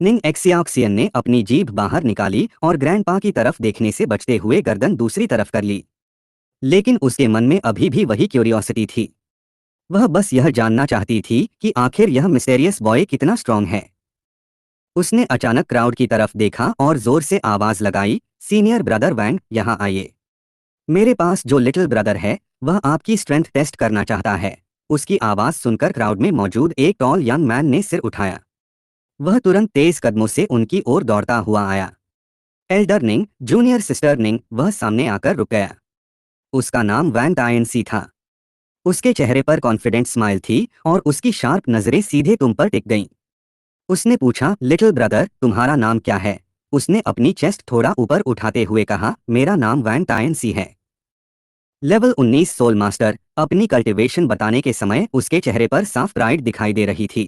Speaker 1: निंग एक्सिऑक्सियन ने अपनी जीभ बाहर निकाली और ग्रैंडपा की तरफ देखने से बचते हुए गर्दन दूसरी तरफ कर ली। लेकिन उसके मन में अभी भी वही क्यूरियोसिटी थी। वह बस यह जानना चाहती थी कि आखिर यह मिस्टेरियस बॉय कितना स्ट्रांग है। उसने अचानक क्राउड की तरफ देखा और जोर से आवाज लगाई, सीनियर ब्रदर वैंग, यहाँ आइए। मेरे पास जो लिटिल ब्रदर है वह आपकी स्ट्रेंथ टेस्ट करना चाहता है। उसकी आवाज सुनकर क्राउड में मौजूद एक टॉल यंग मैन ने सिर उठाया। वह तुरंत तेज कदमों से उनकी ओर दौड़ता हुआ आया। एल्डर निंग, जूनियर सिस्टर निंग। वह सामने आकर रुक गया। उसका नाम वैन टायनसी था। उसके चेहरे पर कॉन्फिडेंट स्माइल थी और उसकी शार्प नजरें सीधे तुम पर टिक गईं। उसने पूछा, लिटिल ब्रदर, तुम्हारा नाम क्या है? उसने अपनी चेस्ट थोड़ा ऊपर उठाते हुए कहा, मेरा नाम वैन टायनसी है। Level 19 soul master. अपनी कल्टीवेशन बताने के समय उसके चेहरे पर साफ प्राइड दिखाई दे रही थी।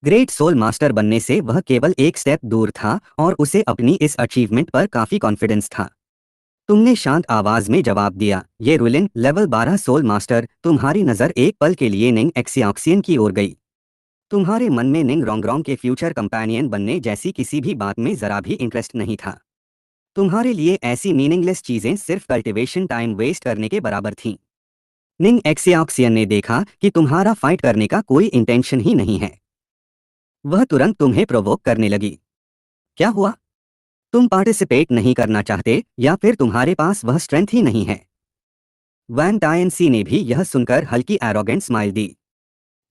Speaker 1: ग्रेट सोल मास्टर बनने से वह केवल एक स्टेप दूर था और उसे अपनी इस अचीवमेंट पर काफी कॉन्फिडेंस था। तुमने शांत आवाज में जवाब दिया, ये रुलिन, लेवल 12 सोल मास्टर। तुम्हारी नजर एक पल के लिए निंग एक्सिऑक्सियन की ओर गई। तुम्हारे मन में निंग रोंगरोंग के फ्यूचर कंपेनियन बनने जैसी किसी भी बात में जरा भी इंटरेस्ट नहीं था। तुम्हारे लिए ऐसी मीनिंगलेस चीजें सिर्फ कल्टीवेशन टाइम वेस्ट करने के बराबर थीं। निंग एक्सिऑक्सियन ने देखा कि तुम्हारा फाइट करने का कोई इंटेंशन ही नहीं है। वह तुरंत तुम्हें प्रोवोक करने लगी। क्या हुआ? तुम पार्टिसिपेट नहीं करना चाहते या फिर तुम्हारे पास वह स्ट्रेंथ ही नहीं है? वैन टायनसी ने भी यह सुनकर हल्की एरोगेंट स्माइल दी।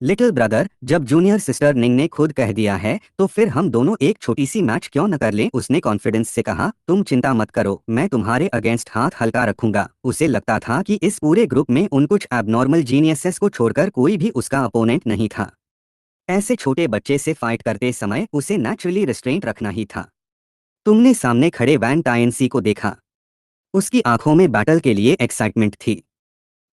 Speaker 1: लिटिल ब्रदर, जब जूनियर सिस्टर निंग ने खुद कह दिया है तो फिर हम दोनों एक छोटी सी मैच क्यों न कर लें? उसने कॉन्फिडेंस से कहा, तुम चिंता मत करो, मैं तुम्हारे अगेंस्ट हाथ हल्का रखूंगा। उसे लगता था कि इस पूरे ग्रुप में उन कुछ एबनॉर्मल जीनियसेस को छोड़कर कोई भी उसका अपोनेंट नहीं था। ऐसे छोटे बच्चे से फाइट करते समय उसे नेचुरली रिस्ट्रेंट रखना ही था। तुमने सामने खड़े वैन टायनसी को देखा। उसकी आंखों में बैटल के लिए एक्साइटमेंट थी।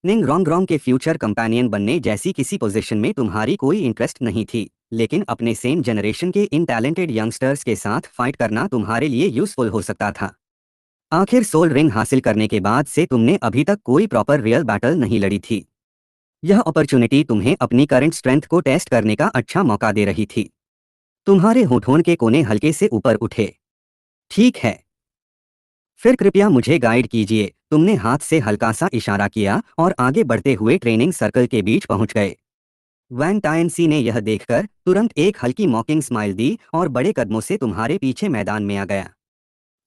Speaker 1: निंग रोंगरोंग के फ्यूचर कंपेनियन बनने जैसी किसी पोजीशन में तुम्हारी कोई इंटरेस्ट नहीं थी, लेकिन अपने सेम जनरेशन के इन टैलेंटेड यंगस्टर्स के साथ फाइट करना तुम्हारे लिए यूजफुल हो सकता था। आखिर सोल रिंग हासिल करने के बाद से तुमने अभी तक कोई प्रॉपर रियल बैटल नहीं लड़ी थी। यह अपॉर्चुनिटी तुम्हें अपनी करंट स्ट्रेंथ को टेस्ट करने का अच्छा मौका दे रही थी। तुम्हारे होठों के कोने हल्के से ऊपर उठे। ठीक है, फिर कृपया मुझे गाइड कीजिए। तुमने हाथ से हल्का सा इशारा किया और आगे बढ़ते हुए ट्रेनिंग सर्कल के बीच पहुंच गए। वैन टायनसी ने यह देखकर तुरंत एक हल्की मॉकिंग स्माइल दी और बड़े कदमों से तुम्हारे पीछे मैदान में आ गया।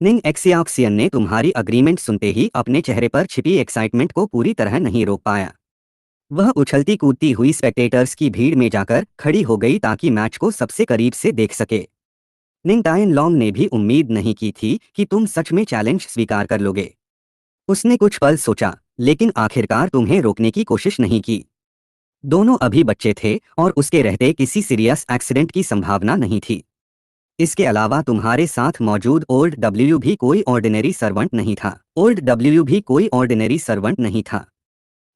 Speaker 1: निंग एक्सिऑक्सियन ने तुम्हारी अग्रीमेंट सुनते ही अपने चेहरे पर छिपी एक्साइटमेंट को पूरी तरह नहीं रोक पाया। वह उछलती कूदती हुई स्पेक्टेटर्स की भीड़ में जाकर खड़ी हो गई ताकि मैच को सबसे करीब से देख सके। निंग टाइन लॉन्ग ने भी उम्मीद नहीं की थी कि तुम सच में चैलेंज स्वीकार कर लोगे। उसने कुछ पल सोचा, लेकिन आखिरकार तुम्हें रोकने की कोशिश नहीं की। दोनों अभी बच्चे थे और उसके रहते किसी सीरियस एक्सीडेंट की संभावना नहीं थी। इसके अलावा तुम्हारे साथ मौजूद ओल्ड डब्ल्यू भी कोई ऑर्डिनरी सर्वेंट नहीं था।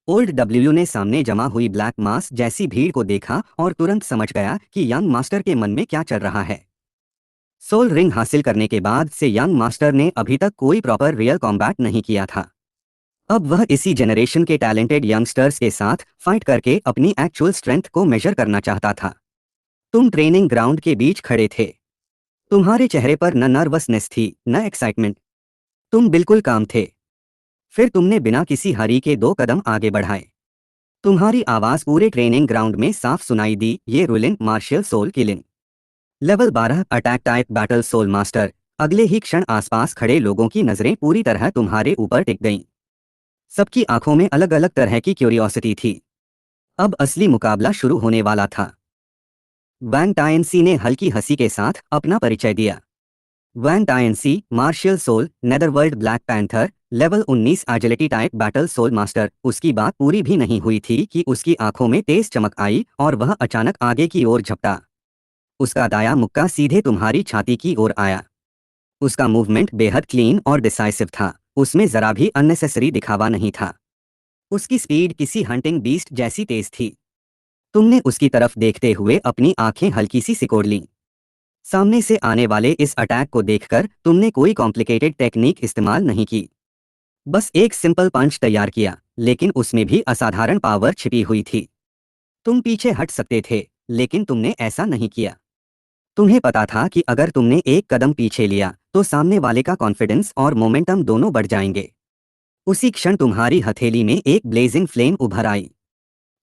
Speaker 1: ओल्ड डब्ल्यू ने सामने जमा हुई ब्लैक मास जैसी भीड़ को देखा और तुरंत समझ गया कि यंग मास्टर के मन में क्या चल रहा है। सोल रिंग हासिल करने के बाद से यंग मास्टर ने अभी तक कोई प्रॉपर रियल कॉम्बैट नहीं किया था। अब वह इसी जनरेशन के टैलेंटेड यंगस्टर्स के साथ फाइट करके अपनी एक्चुअल स्ट्रेंथ को मेजर करना चाहता था। तुम ट्रेनिंग ग्राउंड के बीच खड़े थे। तुम्हारे चेहरे पर न नर्वसनेस थी न एक्साइटमेंट। तुम बिल्कुल काम थे। फिर तुमने बिना किसी हरी के 2 कदम आगे बढ़ाए। तुम्हारी आवाज पूरे ट्रेनिंग ग्राउंड में साफ सुनाई दी। ये Rulin martial soul killing. Level 12 attack type battle soul master. अगले ही क्षण आसपास खड़े लोगों की नजरें पूरी तरह तुम्हारे ऊपर टिक गईं। सबकी आंखों में अलग अलग तरह की क्यूरियोसिटी थी। अब असली मुकाबला शुरू होने वाला था। वैन टायनसी ने हल्की हंसी के साथ अपना परिचय दिया। Wan Tianci martial soul netherworld black panther level 19 agility type battle soul master. उसकी बात पूरी भी नहीं हुई थी कि उसकी आंखों में तेज चमक आई और वह अचानक आगे की ओर झपटा। उसका दाया मुक्का सीधे तुम्हारी छाती की ओर आया। उसका मूवमेंट बेहद क्लीन और डिसाइसिव था। उसमें जरा भी अननेसेसरी दिखावा नहीं था। उसकी स्पीड किसी हंटिंग बीस्ट जैसी तेज थी। तुमने उसकी तरफ देखते हुए अपनी आंखें हल्की सी सिकोड़ लीं। सामने से आने वाले इस अटैक को देखकर तुमने कोई कॉम्प्लिकेटेड टेक्निक इस्तेमाल नहीं की। बस एक सिंपल पंच तैयार किया, लेकिन उसमें भी असाधारण पावर छिपी हुई थी। तुम पीछे हट सकते थे, लेकिन तुमने ऐसा नहीं किया। तुम्हें पता था कि अगर तुमने एक कदम पीछे लिया तो सामने वाले का कॉन्फिडेंस और मोमेंटम दोनों बढ़ जाएंगे। उसी क्षण तुम्हारी हथेली में एक ब्लेजिंग फ्लेम उभर आई।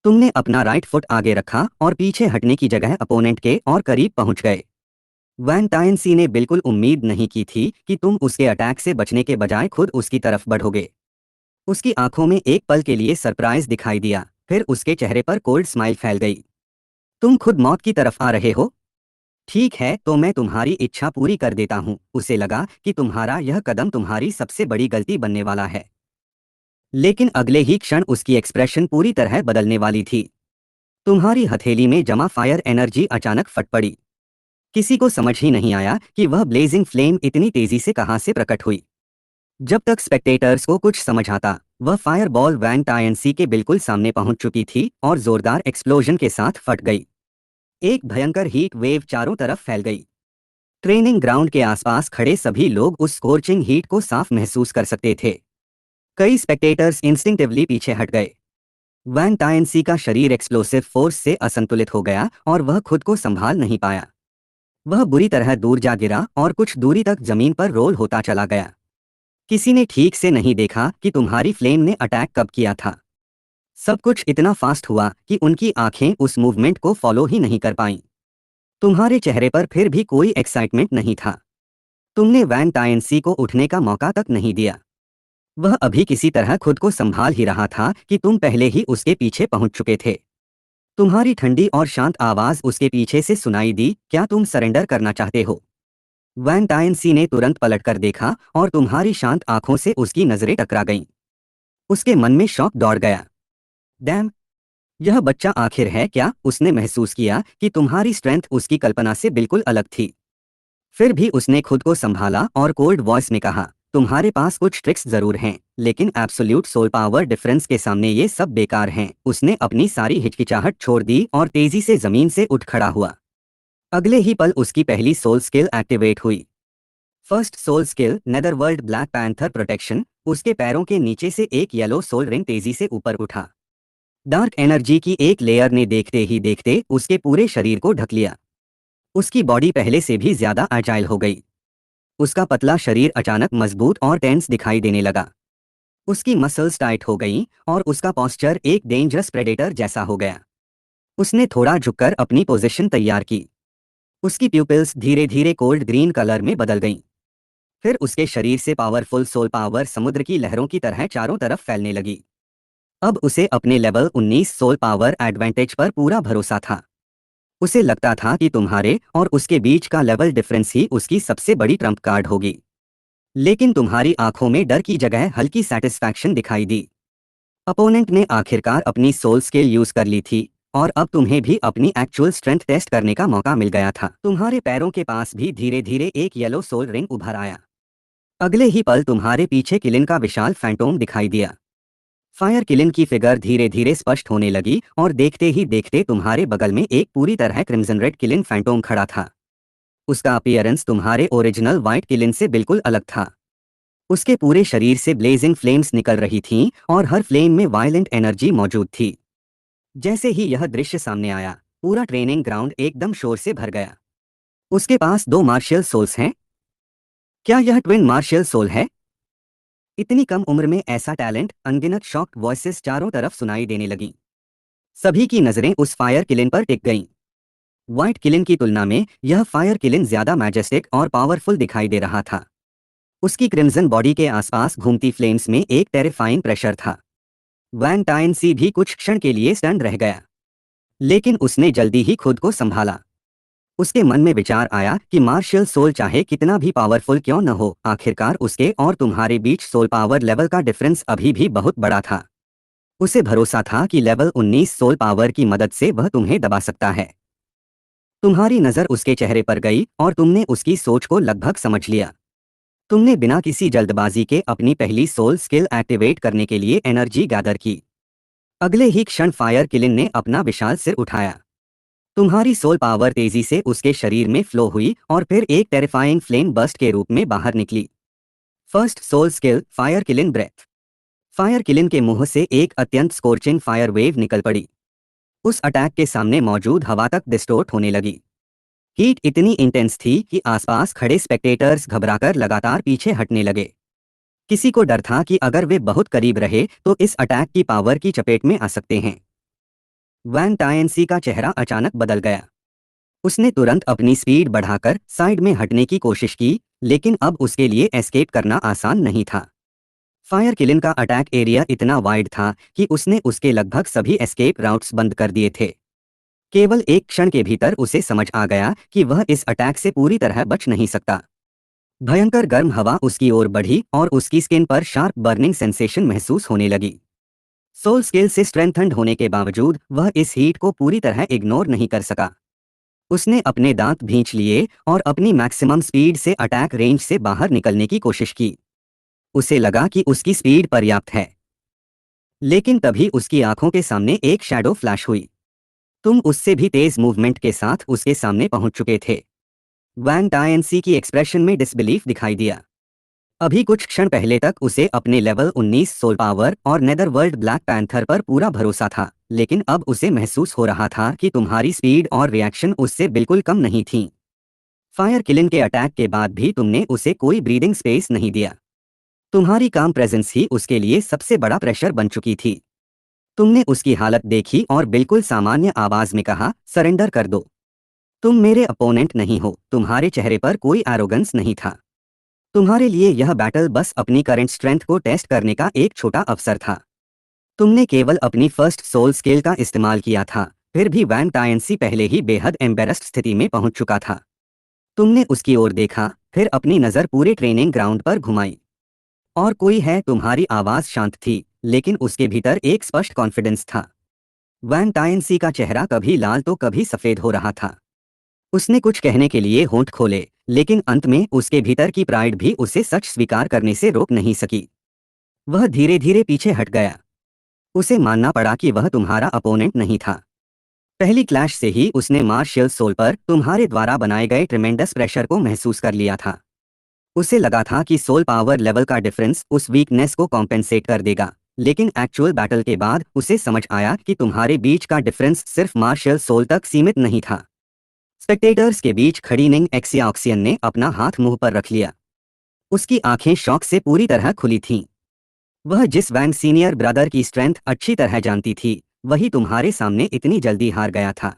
Speaker 1: तुमने अपना राइट फुट आगे रखा और पीछे हटने की जगह अपोनेंट के और करीब पहुंच गए। वैन टायनसी ने बिल्कुल उम्मीद नहीं की थी कि तुम उसके अटैक से बचने के बजाय खुद उसकी तरफ बढ़ोगे। उसकी आंखों में एक पल के लिए सरप्राइज दिखाई दिया, फिर उसके चेहरे पर कोल्ड स्माइल फैल गई। तुम खुद मौत की तरफ आ रहे हो? ठीक है, तो मैं तुम्हारी इच्छा पूरी कर देता हूँ। उसे लगा कि तुम्हारा यह कदम तुम्हारी सबसे बड़ी गलती बनने वाला है। लेकिन अगले ही क्षण उसकी एक्सप्रेशन पूरी तरह बदलने वाली थी। तुम्हारी हथेली में जमा फायर एनर्जी अचानक फट पड़ी। किसी को समझ ही नहीं आया कि वह ब्लेजिंग फ्लेम इतनी तेजी से कहां से प्रकट हुई। जब तक स्पेक्टेटर्स को कुछ समझ आता, वह फायर बॉल वैन टायनसी के बिल्कुल सामने पहुंच चुकी थी और जोरदार एक्सप्लोजन के साथ फट गई। एक भयंकर हीट वेव चारों तरफ फैल गई। ट्रेनिंग ग्राउंड के आसपास खड़े सभी लोग उस स्कॉर्चिंग हीट को साफ महसूस कर सकते थे। कई स्पेक्टेटर्स इंस्टिंक्टिवली पीछे हट गए। वैन टायनसी का शरीर एक्सप्लोसिव फोर्स से असंतुलित हो गया और वह खुद को संभाल नहीं पाया। वह बुरी तरह दूर जा गिरा और कुछ दूरी तक जमीन पर रोल होता चला गया। किसी ने ठीक से नहीं देखा कि तुम्हारी फ्लेम ने अटैक कब किया था। सब कुछ इतना फास्ट हुआ कि उनकी आंखें उस मूवमेंट को फॉलो ही नहीं कर पाईं। तुम्हारे चेहरे पर फिर भी कोई एक्साइटमेंट नहीं था। तुमने वैन टायनसी को उठने का मौका तक नहीं दिया। वह अभी किसी तरह खुद को संभाल ही रहा था कि तुम पहले ही उसके पीछे पहुंच चुके थे। तुम्हारी ठंडी और शांत आवाज उसके पीछे से सुनाई दी, क्या तुम सरेंडर करना चाहते हो? वैन टायनसी ने तुरंत पलटकर देखा और तुम्हारी शांत आंखों से उसकी नजरें टकरा गईं। उसके मन में शौक दौड़ गया। डैम, यह बच्चा आखिर है क्या? उसने महसूस किया कि तुम्हारी स्ट्रेंथ उसकी कल्पना से बिल्कुल अलग थी। फिर भी उसने खुद को संभाला और कोल्ड वॉइस में कहा, तुम्हारे पास कुछ ट्रिक्स जरूर हैं, लेकिन एब्सोल्यूट सोल पावर डिफरेंस के सामने ये सब बेकार हैं। उसने अपनी सारी हिचकिचाहट छोड़ दी और तेजी से जमीन से उठ खड़ा हुआ। अगले ही पल उसकी पहली सोल स्किल एक्टिवेट हुई। First soul skill netherworld black panther protection. उसके पैरों के नीचे से एक येलो सोल रिंग तेजी से ऊपर उठा। डार्क एनर्जी की एक लेयर ने देखते ही देखते उसके पूरे शरीर को ढक लिया। उसकी बॉडी पहले से भी ज्यादा एजाइल हो गई। उसका पतला शरीर अचानक मजबूत और टेंस दिखाई देने लगा। उसकी मसल्स टाइट हो गईं और उसका पोस्चर एक डेंजरस प्रेडेटर जैसा हो गया। उसने थोड़ा झुककर अपनी पोजीशन तैयार की। उसकी प्यूपिल्स धीरे धीरे कोल्ड ग्रीन कलर में बदल गईं। फिर उसके शरीर से पावरफुल सोल पावर समुद्र की लहरों की तरह चारों तरफ फैलने लगी। अब उसे अपने लेवल 19 सोल पावर एडवांटेज पर पूरा भरोसा था। उसे लगता था कि तुम्हारे और उसके बीच का लेवल डिफरेंस ही उसकी सबसे बड़ी ट्रम्प कार्ड होगी। लेकिन तुम्हारी आंखों में डर की जगह हल्की सेटिस्फैक्शन दिखाई दी। अपोनेंट ने आखिरकार अपनी सोल स्किल यूज कर ली थी और अब तुम्हें भी अपनी एक्चुअल स्ट्रेंथ टेस्ट करने का मौका मिल गया था। तुम्हारे पैरों के पास भी धीरे धीरे एक येलो सोल रिंग उभर आया। अगले ही पल तुम्हारे पीछे किलिन का विशाल फैंटोम दिखाई दिया। फायर किलिन की फिगर धीरे धीरे स्पष्ट होने लगी और देखते ही देखते तुम्हारे बगल में एक पूरी तरह क्रिम्सन रेड किलिन फैंटोम खड़ा था। उसका अपीयरेंस तुम्हारे ओरिजिनल व्हाइट किलिन से बिल्कुल अलग था। उसके पूरे शरीर से ब्लेजिंग फ्लेम्स निकल रही थीं और हर फ्लेम में वायलेंट एनर्जी मौजूद थी। जैसे ही यह दृश्य सामने आया, पूरा ट्रेनिंग ग्राउंड एकदम शोर से भर गया। उसके पास दो मार्शियल सोल्स हैं? क्या यह ट्विन मार्शियल सोल है? इतनी कम उम्र में ऐसा टैलेंट? अनगिनत शॉक्ड वॉइसेस चारों तरफ सुनाई देने लगी। सभी की नजरें उस फायर किलिन पर टिक गईं। व्हाइट किलिन की तुलना में यह फायर किलिन ज्यादा मैजेस्टिक और पावरफुल दिखाई दे रहा था। उसकी क्रिम्सन बॉडी के आसपास घूमती फ्लेम्स में एक टेरिफाइंग प्रेशर था। वैन टाइन सी भी कुछ क्षण के लिए स्टन रह गया, लेकिन उसने जल्दी ही खुद को संभाला। उसके मन में विचार आया कि मार्शल सोल चाहे कितना भी पावरफुल क्यों न हो, आखिरकार उसके और तुम्हारे बीच सोल पावर लेवल का डिफरेंस अभी भी बहुत बड़ा था। उसे भरोसा था कि लेवल 19 सोल पावर की मदद से वह तुम्हें दबा सकता है। तुम्हारी नजर उसके चेहरे पर गई और तुमने उसकी सोच को लगभग समझ लिया। तुमने बिना किसी जल्दबाजी के अपनी पहली सोल स्किल एक्टिवेट करने के लिए एनर्जी गैदर की। अगले ही क्षण फायर किलिन ने अपना विशाल सिर उठाया। तुम्हारी सोल पावर तेजी से उसके शरीर में फ्लो हुई और फिर एक टेरिफाइंग फ्लेम बर्स्ट के रूप में बाहर निकली। First soul skill fire qilin breath. Fire qilin के मुंह से एक अत्यंत स्कोर्चिंग फायर वेव निकल पड़ी। उस अटैक के सामने मौजूद हवा तक डिस्टोर्ट होने लगी। हीट इतनी इंटेंस थी कि आसपास खड़े स्पेक्टेटर्स घबराकर लगातार पीछे हटने लगे। किसी को डर था कि अगर वे बहुत करीब रहे तो इस अटैक की पावर की चपेट में आ सकते हैं। वैन टायनसी का चेहरा अचानक बदल गया। उसने तुरंत अपनी स्पीड बढ़ाकर साइड में हटने की कोशिश की, लेकिन अब उसके लिए एस्केप करना आसान नहीं था। फायर किलिन का अटैक एरिया इतना वाइड था कि उसने उसके लगभग सभी एस्केप राउट्स बंद कर दिए थे। केवल एक क्षण के भीतर उसे समझ आ गया कि वह इस अटैक से पूरी तरह बच नहीं सकता। भयंकर गर्म हवा उसकी ओर बढ़ी और उसकी स्किन पर शार्प बर्निंग सेंसेशन महसूस होने लगी। सोल स्किल से स्ट्रेंथन्ड होने के बावजूद वह इस हीट को पूरी तरह इग्नोर नहीं कर सका। उसने अपने दांत भींच लिए और अपनी मैक्सिमम स्पीड से अटैक रेंज से बाहर निकलने की कोशिश की। उसे लगा कि उसकी स्पीड पर्याप्त है, लेकिन तभी उसकी आंखों के सामने एक शैडो फ्लैश हुई। तुम उससे भी तेज मूवमेंट के साथ उसके सामने पहुंच चुके थे। वैन टायनसी की एक्सप्रेशन में डिसबिलीफ दिखाई दिया। अभी कुछ क्षण पहले तक उसे अपने लेवल 19 सोल पावर और नेदरवर्ल्ड ब्लैक पैंथर पर पूरा भरोसा था, लेकिन अब उसे महसूस हो रहा था कि तुम्हारी स्पीड और रिएक्शन उससे बिल्कुल कम नहीं थी। फायर किलिन के अटैक के बाद भी तुमने उसे कोई ब्रीदिंग स्पेस नहीं दिया। तुम्हारी काम प्रेजेंस ही उसके लिए सबसे बड़ा प्रेशर बन चुकी थी। तुमने उसकी हालत देखी और बिल्कुल सामान्य आवाज में कहा, सरेंडर कर दो। तुम मेरे अपोनेंट नहीं हो। तुम्हारे चेहरे पर कोई एरोगेंस नहीं था। तुम्हारे लिए यह बैटल बस अपनी करंट स्ट्रेंथ को टेस्ट करने का एक छोटा अवसर था। तुमने केवल अपनी फर्स्ट सोल स्किल का इस्तेमाल किया था, फिर भी वैन टायनसी पहले ही बेहद एम्बेरस्ड स्थिति में पहुंच चुका था। तुमने उसकी ओर देखा, फिर अपनी नजर पूरे ट्रेनिंग ग्राउंड पर घुमाई। और कोई है? तुम्हारी आवाज शांत थी, लेकिन उसके भीतर एक स्पष्ट कॉन्फिडेंस था। वैन टायनसी का चेहरा कभी लाल तो कभी सफेद हो रहा था। उसने कुछ कहने के लिए होंठ खोले, लेकिन अंत में उसके भीतर की प्राइड भी उसे सच स्वीकार करने से रोक नहीं सकी। वह धीरे धीरे पीछे हट गया। उसे मानना पड़ा कि वह तुम्हारा अपोनेंट नहीं था। पहली क्लैश से ही उसने मार्शल सोल पर तुम्हारे द्वारा बनाए गए ट्रिमेंडस प्रेशर को महसूस कर लिया था। उसे लगा था कि सोल पावर लेवल का डिफरेंस उस वीकनेस को कॉम्पेंसेट कर देगा, लेकिन एक्चुअल बैटल के बाद उसे समझ आया कि तुम्हारे बीच का डिफरेंस सिर्फ मार्शल सोल तक सीमित नहीं था। स्पेक्टेटर्स के बीच खड़ी निंग एक्सियाक्सियन ने अपना हाथ मुंह पर रख लिया। उसकी आंखें शौक से पूरी तरह खुली थीं। वह जिस वैंग सीनियर ब्रदर की स्ट्रेंथ अच्छी तरह जानती थी, वही तुम्हारे सामने इतनी जल्दी हार गया था।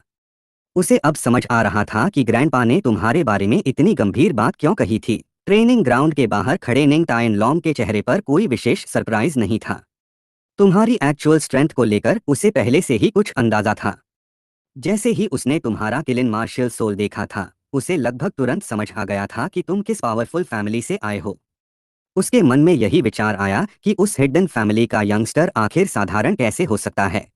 Speaker 1: उसे अब समझ आ रहा था कि ग्रैंडपा ने तुम्हारे बारे में इतनी गंभीर बात क्यों कही थी। ट्रेनिंग ग्राउंड के बाहर खड़े निंग टायन लॉन्ग के चेहरे पर कोई विशेष सरप्राइज नहीं था। तुम्हारी एक्चुअल स्ट्रेंथ को लेकर उसे पहले से ही कुछ अंदाजा था। जैसे ही उसने तुम्हारा किलिन मार्शल सोल देखा था, उसे लगभग तुरंत समझ आ गया था कि तुम किस पावरफुल फैमिली से आए हो। उसके मन में यही विचार आया कि उस हिडन फैमिली का यंगस्टर आखिर साधारण कैसे हो सकता है।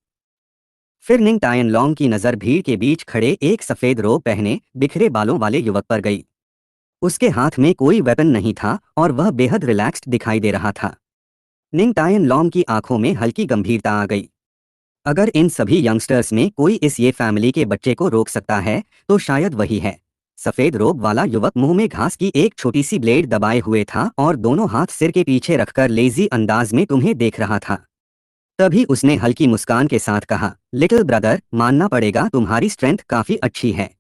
Speaker 1: फिर निंग टायन लॉन्ग की नज़र भीड़ के बीच खड़े एक सफ़ेद रोब पहने बिखरे बालों वाले युवक पर गई। उसके हाथ में कोई वेपन नहीं था और वह बेहद रिलैक्स्ड दिखाई दे रहा था। निंग टायन लॉन्ग की आंखों में हल्की गंभीरता आ गई। अगर इन सभी यंगस्टर्स में कोई इस ये फैमिली के बच्चे को रोक सकता है, तो शायद वही है। सफेद रोब वाला युवक मुंह में घास की एक छोटी सी ब्लेड दबाए हुए था और दोनों हाथ सिर के पीछे रखकर लेजी अंदाज में तुम्हें देख रहा था। तभी उसने हल्की मुस्कान के साथ कहा, लिटिल ब्रदर, मानना पड़ेगा तुम्हारी स्ट्रेंथ काफी अच्छी है,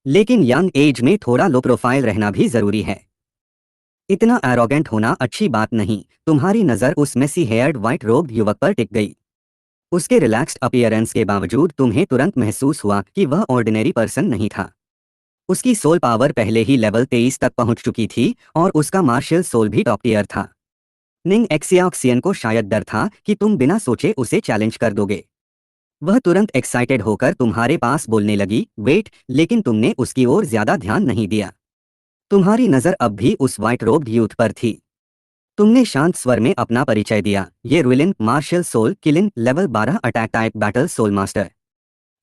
Speaker 1: लेकिन यंग एज में थोड़ा लो प्रोफाइल रहना भी जरूरी है। इतना एरोगेंट होना अच्छी बात नहीं। तुम्हारी नजर उस मेसी हेयर्ड व्हाइट रोब्ड युवक पर टिक गई। उसके रिलैक्स्ड अपीयरेंस के बावजूद तुम्हें तुरंत महसूस हुआ कि वह ऑर्डिनरी पर्सन नहीं था। उसकी सोल पावर पहले ही लेवल 23 तक पहुंच चुकी थी और उसका मार्शल सोल भी टॉप टियर था। निंग एक्सियाक्सियन को शायद डर था कि तुम बिना सोचे उसे चैलेंज कर दोगे। वह तुरंत एक्साइटेड होकर तुम्हारे पास बोलने लगी, वेट, लेकिन तुमने उसकी ओर ज्यादा ध्यान नहीं दिया। तुम्हारी नजर अब भी उस व्हाइट रोब्ड यूथ पर थी। तुमने शांत स्वर में अपना परिचय दिया, ये Rulin martial soul qilin level 12 attack type battle soul master.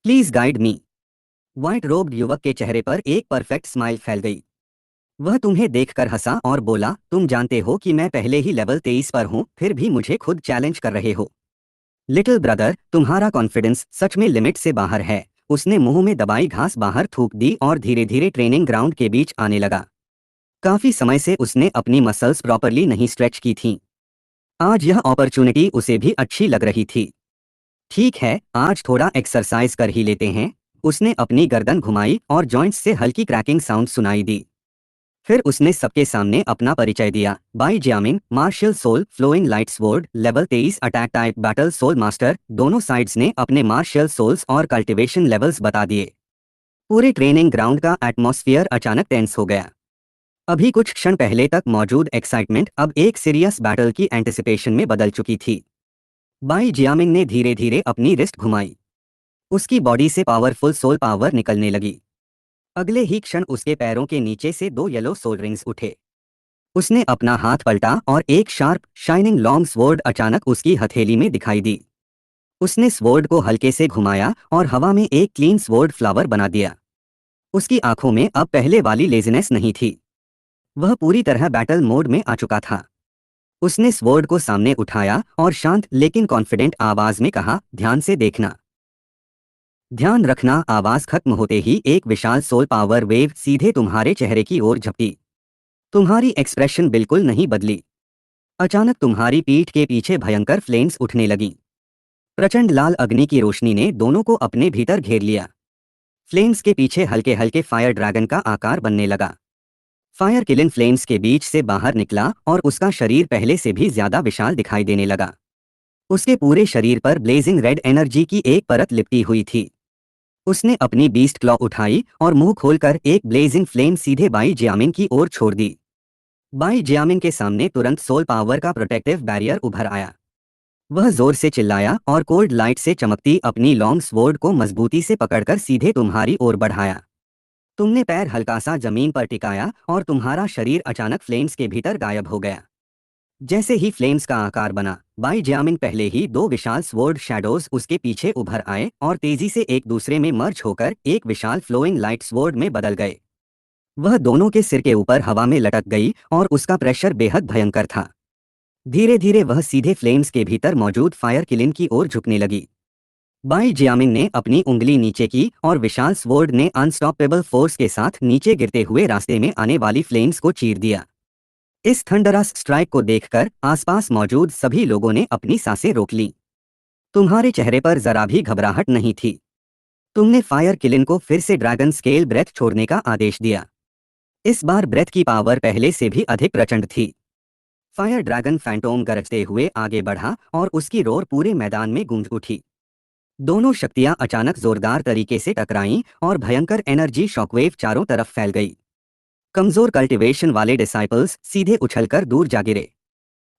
Speaker 1: Please guide me. White robed युवक के चेहरे पर एक परफेक्ट स्माइल फैल गई। वह तुम्हें देखकर हंसा और बोला, तुम जानते हो कि मैं पहले ही लेवल 23 पर हूँ, फिर भी मुझे खुद चैलेंज कर रहे हो। लिटिल ब्रदर, तुम्हारा कॉन्फिडेंस सच में लिमिट से बाहर है। उसने मुंह में दबाई घास बाहर थूक दी और धीरे धीरे ट्रेनिंग ग्राउंड के बीच आने लगा। काफी समय से उसने अपनी मसल्स प्रॉपरली नहीं स्ट्रेच की थीं। आज यह अपॉर्चुनिटी उसे भी अच्छी लग रही थी। ठीक है, आज थोड़ा एक्सरसाइज कर ही लेते हैं। उसने अपनी गर्दन घुमाई और जॉइंट्स से हल्की क्रैकिंग साउंड सुनाई दी। फिर उसने सबके सामने अपना परिचय दिया, Bai Jiamin martial soul flowing light sword level 23 attack type battle soul master. दोनों साइड्स ने अपने मार्शल सोल्स और कल्टिवेशन लेवल्स बता दिए। पूरे ट्रेनिंग ग्राउंड का एटमॉस्फेयर अचानक टेंस हो गया। अभी कुछ क्षण पहले तक मौजूद एक्साइटमेंट अब एक सीरियस बैटल की एंटिसिपेशन में बदल चुकी थी। बाई जियामिंग ने धीरे धीरे अपनी रिस्ट घुमाई। उसकी बॉडी से पावरफुल सोल पावर निकलने लगी। अगले ही क्षण उसके पैरों के नीचे से दो येलो सोल रिंग्स उठे। उसने अपना हाथ पलटा और एक शार्प शाइनिंग लॉन्ग स्वॉर्ड अचानक उसकी हथेली में दिखाई दी। उसने स्वॉर्ड को हल्के से घुमाया और हवा में एक क्लीन स्वॉर्ड फ्लावर बना दिया। उसकी आंखों में अब पहले वाली लेजीनेस नहीं थी। वह पूरी तरह बैटल मोड में आ चुका था। उसने स्वॉर्ड को सामने उठाया और शांत लेकिन कॉन्फिडेंट आवाज में कहा, ध्यान से देखना। ध्यान रखना। आवाज खत्म होते ही एक विशाल सोल पावर वेव सीधे तुम्हारे चेहरे की ओर झपटी। तुम्हारी एक्सप्रेशन बिल्कुल नहीं बदली। अचानक तुम्हारी पीठ के पीछे भयंकर फ्लेम्स उठने लगीं। प्रचंड लाल अग्नि की रोशनी ने दोनों को अपने भीतर घेर लिया। फ्लेम्स के पीछे हल्के हल्के फायर ड्रैगन का आकार बनने लगा। फायर किलिन फ्लेम्स के बीच से बाहर निकला और उसका शरीर पहले से भी ज्यादा विशाल दिखाई देने लगा। उसके पूरे शरीर पर ब्लेजिंग रेड एनर्जी की एक परत लिपटी हुई थी। उसने अपनी बीस्ट क्लॉ उठाई और मुंह खोलकर एक ब्लेजिंग फ्लेम सीधे बाई जियामिन की ओर छोड़ दी। बाई जियामिन के सामने तुरंत सोल पावर का प्रोटेक्टिव बैरियर उभर आया। वह जोर से चिल्लाया और कोल्ड लाइट से चमकती अपनी लॉन्ग स्वॉर्ड को मजबूती से पकड़कर सीधे तुम्हारी ओर बढ़ाया। तुमने पैर हल्का सा जमीन पर टिकाया और तुम्हारा शरीर अचानक फ्लेम्स के भीतर गायब हो गया। जैसे ही फ्लेम्स का आकार बना, बाई जियामिन पहले ही दो विशाल स्वॉर्ड शैडोज उसके पीछे उभर आए और तेजी से एक दूसरे में मर्ज होकर एक विशाल फ्लोइंग लाइट स्वॉर्ड में बदल गए। वह दोनों के सिर के ऊपर हवा में लटक गई और उसका प्रेशर बेहद भयंकर था। धीरे धीरे वह सीधे फ्लेम्स के भीतर मौजूद फायर किलिन की ओर झुकने लगी। बाई जियामिन ने अपनी उंगली नीचे की और विशाल स्वॉर्ड ने अनस्टॉपेबल फोर्स के साथ नीचे गिरते हुए रास्ते में आने वाली फ्लेम्स को चीर दिया। इस थंडरस स्ट्राइक को देखकर आसपास मौजूद सभी लोगों ने अपनी सांसें रोक लीं। तुम्हारे चेहरे पर जरा भी घबराहट नहीं थी। तुमने फायर किलिन को फिर से ड्रैगन स्केल ब्रेथ छोड़ने का आदेश दिया। इस बार ब्रेथ की पावर पहले से भी अधिक प्रचंड थी। फायर ड्रैगन फैंटोम गरजते हुए आगे बढ़ा और उसकी रोर पूरे मैदान में गूंज उठी। दोनों शक्तियां अचानक जोरदार तरीके से टकराईं और भयंकर एनर्जी शॉकवेव चारों तरफ फैल गई। कमजोर कल्टीवेशन वाले डिसाइपल्स सीधे उछलकर दूर जा गिरे।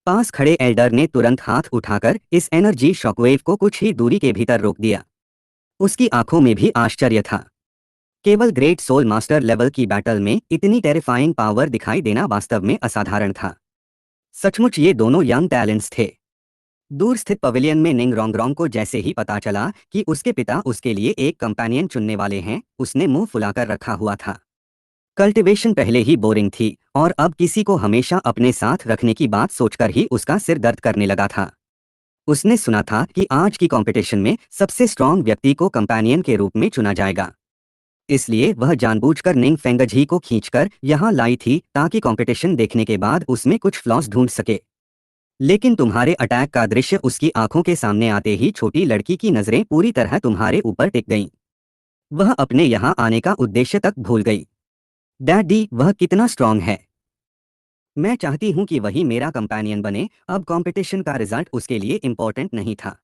Speaker 1: पास खड़े एल्डर ने तुरंत हाथ उठाकर इस एनर्जी शॉकवेव को कुछ ही दूरी के भीतर रोक दिया। उसकी आंखों में भी आश्चर्य था। केवल ग्रेट सोल मास्टर लेवल की बैटल में इतनी टेरिफाइंग पावर दिखाई देना वास्तव में असाधारण था। सचमुच ये दोनों यंग टैलेंट्स थे। दूर स्थित पवेलियन में निंग रोंगरोंग को जैसे ही पता चला कि उसके पिता उसके लिए एक कंपेनियन चुनने वाले हैं, उसने मुंह फुलाकर रखा हुआ था। कल्टीवेशन पहले ही बोरिंग थी और अब किसी को हमेशा अपने साथ रखने की बात सोचकर ही उसका सिर दर्द करने लगा था। उसने सुना था कि आज की कंपटीशन में सबसे स्ट्रांग व्यक्ति को कंपेनियन के रूप में चुना जाएगा। इसलिए वह जानबूझकर निंग फेंगझी को खींचकर यहाँ लाई थी ताकि कंपटीशन देखने के बाद उसमें कुछ फ्लॉस ढूंढ सके। लेकिन तुम्हारे अटैक का दृश्य उसकी आंखों के सामने आते ही छोटी लड़की की नजरें पूरी तरह तुम्हारे ऊपर टिक गईं। वह अपने यहाँ आने का उद्देश्य तक भूल गई। डैडी, वह कितना स्ट्रांग है। मैं चाहती हूँ कि वही मेरा कंपेनियन बने। अब कंपटीशन का रिजल्ट उसके लिए इम्पोर्टेंट नहीं था।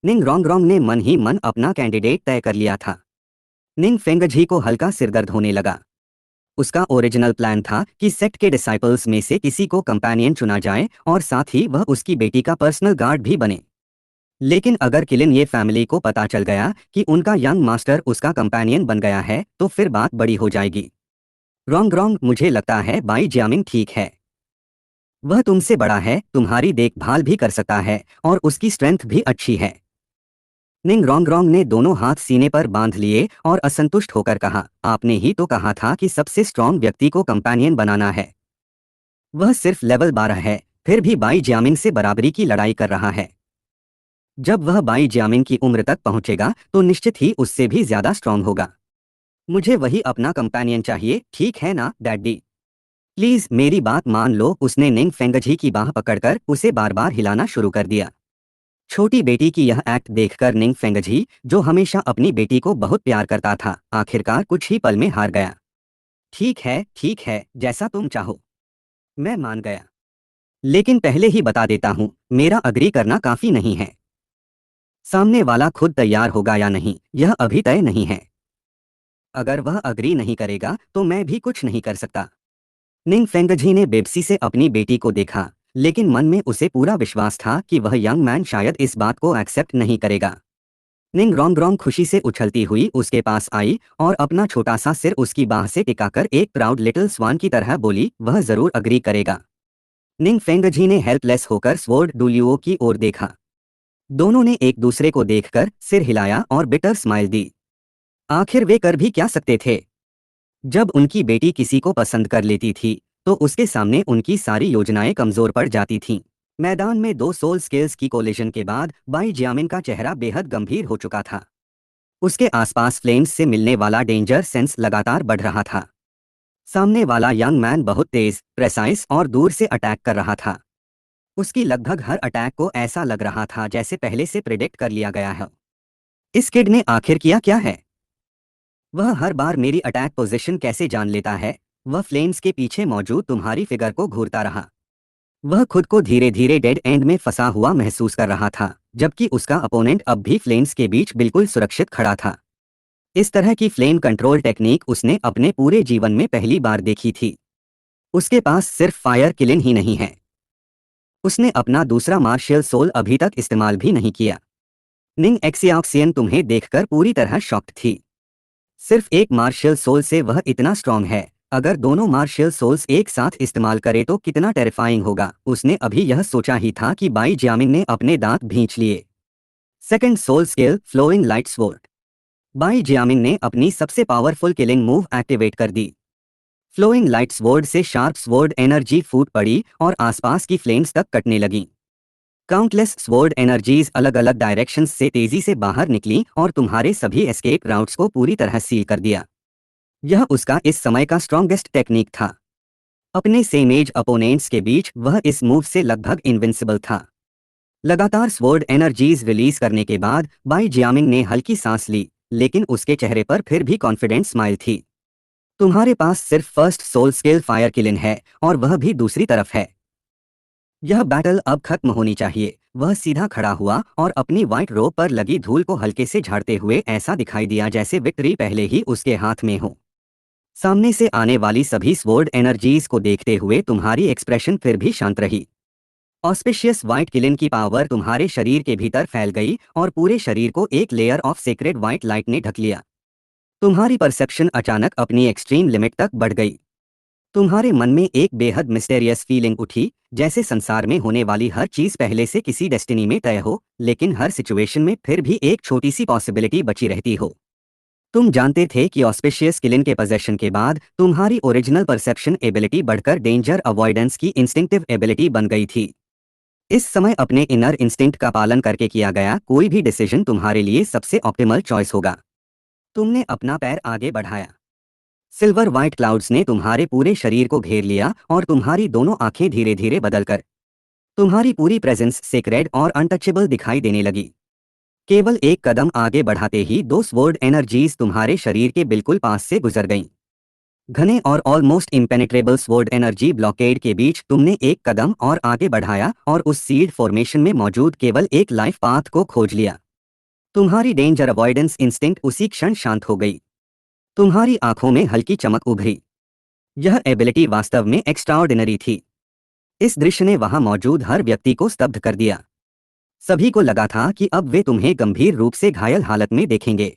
Speaker 1: निंग रोंगरोंग ने मन ही मन अपना कैंडिडेट तय कर लिया था। निंग फेंगझी को हल्का सिरदर्द होने लगा। उसका ओरिजिनल प्लान था कि सेक्ट के डिसाइपल्स में से किसी को कंपेनियन चुना जाए और साथ ही वह उसकी बेटी का पर्सनल गार्ड भी बने। लेकिन अगर किलिन ये फैमिली को पता चल गया कि उनका यंग मास्टर उसका कंपेनियन बन गया है तो फिर बात बड़ी हो जाएगी। रोंग, मुझे लगता है बाई जियामिंग ठीक है। वह तुमसे बड़ा है, तुम्हारी देखभाल भी कर सकता है और उसकी स्ट्रेंथ भी अच्छी है। निंग रोंग ने दोनों हाथ सीने पर बांध लिए और असंतुष्ट होकर कहा, आपने ही तो कहा था कि सबसे स्ट्रॉन्ग व्यक्ति को कंपेनियन बनाना है। वह सिर्फ लेवल 12 है, फिर भी बाई जियामिंग से बराबरी की लड़ाई कर रहा है। जब वह बाई जियामिंग की उम्र तक पहुंचेगा तो निश्चित ही उससे भी ज्यादा स्ट्रॉन्ग होगा। मुझे वही अपना कंपेनियन चाहिए, ठीक है ना डैडी? प्लीज मेरी बात मान लो। उसने निंग फेंगझी की बाह पकड़कर उसे बार बार हिलाना शुरू कर दिया। छोटी बेटी की यह एक्ट देखकर निंग फेंगझी, जो हमेशा अपनी बेटी को बहुत प्यार करता था, आखिरकार कुछ ही पल में हार गया। ठीक है, जैसा तुम चाहो। मैं मान गया। लेकिन पहले ही बता देता हूं, मेरा अग्री करना काफी नहीं है। सामने वाला खुद तैयार होगा या नहीं, यह अभी तय नहीं है। अगर वह अग्री नहीं करेगा तो मैं भी कुछ नहीं कर सकता। निंग फेंगझी ने बेबसी से अपनी बेटी को देखा, लेकिन मन में उसे पूरा विश्वास था कि वह यंग मैन शायद इस बात को एक्सेप्ट नहीं करेगा। निंग रोंग खुशी से उछलती हुई उसके पास आई और अपना छोटा सा सिर उसकी बाह से टिकाकर एक प्राउड लिटिल स्वान की तरह बोली, वह जरूर अग्री करेगा। निंग फेंगझी ने हेल्पलेस होकर स्वॉर्ड डुलियो की ओर देखा। दोनों ने एक दूसरे को देखकर सिर हिलाया और बिटर स्माइल दी। आखिर वे कर भी क्या सकते थे? जब उनकी बेटी किसी को पसंद कर लेती थी तो उसके सामने उनकी सारी योजनाएं कमजोर पड़ जाती थीं। मैदान में दो सोल स्केल्स की कोलिजन के बाद बाई जियामिन का चेहरा बेहद गंभीर हो चुका था। उसके आसपास फ्लेम्स से मिलने वाला डेंजर सेंस लगातार बढ़ रहा था। सामने वाला यंग मैन बहुत तेज, प्रेसाइज और दूर से अटैक कर रहा था। उसकी लगभग हर अटैक को ऐसा लग रहा था जैसे पहले से प्रिडिक्ट कर लिया गया है। इस किड ने आखिर किया क्या है? वह हर बार मेरी अटैक पोजीशन कैसे जान लेता है? वह फ्लेम्स के पीछे मौजूद तुम्हारी फिगर को घूरता रहा। वह खुद को धीरे धीरे डेड एंड में फंसा हुआ महसूस कर रहा था, जबकि उसका अपोनेंट अब भी फ्लेम्स के बीच बिल्कुल सुरक्षित खड़ा था। इस तरह की फ्लेम कंट्रोल टेक्निक उसने अपने पूरे जीवन में पहली बार देखी थी। उसके पास सिर्फ फायर किलिन ही नहीं है, उसने अपना दूसरा मार्शियल सोल अभी तक इस्तेमाल भी नहीं किया। निंग एक्सियाक्सियन तुम्हें देखकर पूरी तरह शॉक्ड थी। सिर्फ एक मार्शियल सोल से वह इतना स्ट्रांग है, अगर दोनों मार्शियल सोल्स एक साथ इस्तेमाल करे तो कितना टेरिफाइंग होगा। उसने अभी यह सोचा ही था कि बाई जियामिंग ने अपने दांत भींच लिए। Second soul skill flowing light sword. Bai Jiaming ने अपनी सबसे पावरफुल किलिंग मूव एक्टिवेट कर दी। फ्लोइंग लाइट स्वॉर्ड से शार्प स्वॉर्ड एनर्जी फूट पड़ी और आसपास की फ्लेम्स तक कटने लगी। काउंटलेस स्वॉर्ड एनर्जीज अलग अलग डायरेक्शंस से तेजी से बाहर निकली और तुम्हारे सभी एस्केप राउट्स को पूरी तरह सील कर दिया। यह उसका इस समय का स्ट्रॉन्गेस्ट टेक्निक था। अपने सेम एज अपोनेंट्स के बीच वह इस मूव से लगभग इनविंसिबल था। लगातार स्वॉर्ड एनर्जीज रिलीज करने के बाद बाई जियामिंग ने हल्की सांस ली, लेकिन उसके चेहरे पर फिर भी कॉन्फिडेंट स्माइल थी। तुम्हारे पास सिर्फ फर्स्ट सोल स्केल फायर किलिन है और वह भी दूसरी तरफ है। यह बैटल अब खत्म होनी चाहिए। वह सीधा खड़ा हुआ और अपनी व्हाइट रोब पर लगी धूल को हल्के से झाड़ते हुए ऐसा दिखाई दिया जैसे विक्ट्री पहले ही उसके हाथ में हो। सामने से आने वाली सभी स्वॉर्ड एनर्जीज को देखते हुए तुम्हारी एक्सप्रेशन फिर भी शांत रही। ऑस्पिशियस व्हाइट किलिन की पावर तुम्हारे शरीर के भीतर फैल गई और पूरे शरीर को एक layer of sacred white light ने ढक लिया। तुम्हारी परसेप्शन अचानक अपनी एक्सट्रीम लिमिट तक बढ़ गई। तुम्हारे मन में एक बेहद मिस्टेरियस फीलिंग उठी, जैसे संसार में होने वाली हर चीज पहले से किसी डेस्टिनी में तय हो, लेकिन हर सिचुएशन में फिर भी एक छोटी सी पॉसिबिलिटी बची रहती हो। तुम जानते थे कि ऑस्पिशियस किलिन के पोजेशन के बाद तुम्हारी ओरिजिनल परसेप्शन एबिलिटी बढ़कर डेंजर अवॉइडेंस की इंस्टिंक्टिव एबिलिटी बन गई थी। इस समय अपने इनर इंस्टिंक्ट का पालन करके किया गया कोई भी डिसीजन तुम्हारे लिए सबसे ऑप्टिमल चॉइस होगा। तुमने अपना पैर आगे बढ़ाया। सिल्वर व्हाइट क्लाउड्स ने तुम्हारे पूरे शरीर को घेर लिया और तुम्हारी दोनों आंखें धीरे धीरे बदलकर तुम्हारी पूरी प्रेजेंस सेक्रेड और अनटचेबल दिखाई देने लगी। केवल एक कदम आगे बढ़ाते ही दो स्वॉर्ड एनर्जीज तुम्हारे शरीर के बिल्कुल पास से गुजर गईं। घने और almost impenetrable sword energy blockade के बीच तुमने एक कदम और आगे बढ़ाया और उस सीड फॉर्मेशन में मौजूद केवल एक लाइफ पाथ को खोज लिया। तुम्हारी डेंजर अवॉइडेंस इंस्टिंक्ट उसी क्षण शांत हो गई। तुम्हारी आंखों में हल्की चमक उभरी। यह एबिलिटी वास्तव में एक्स्ट्राऑर्डिनरी थी। इस दृश्य ने वहां मौजूद हर व्यक्ति को स्तब्ध कर दिया। सभी को लगा था कि अब वे तुम्हें गंभीर रूप से घायल हालत में देखेंगे।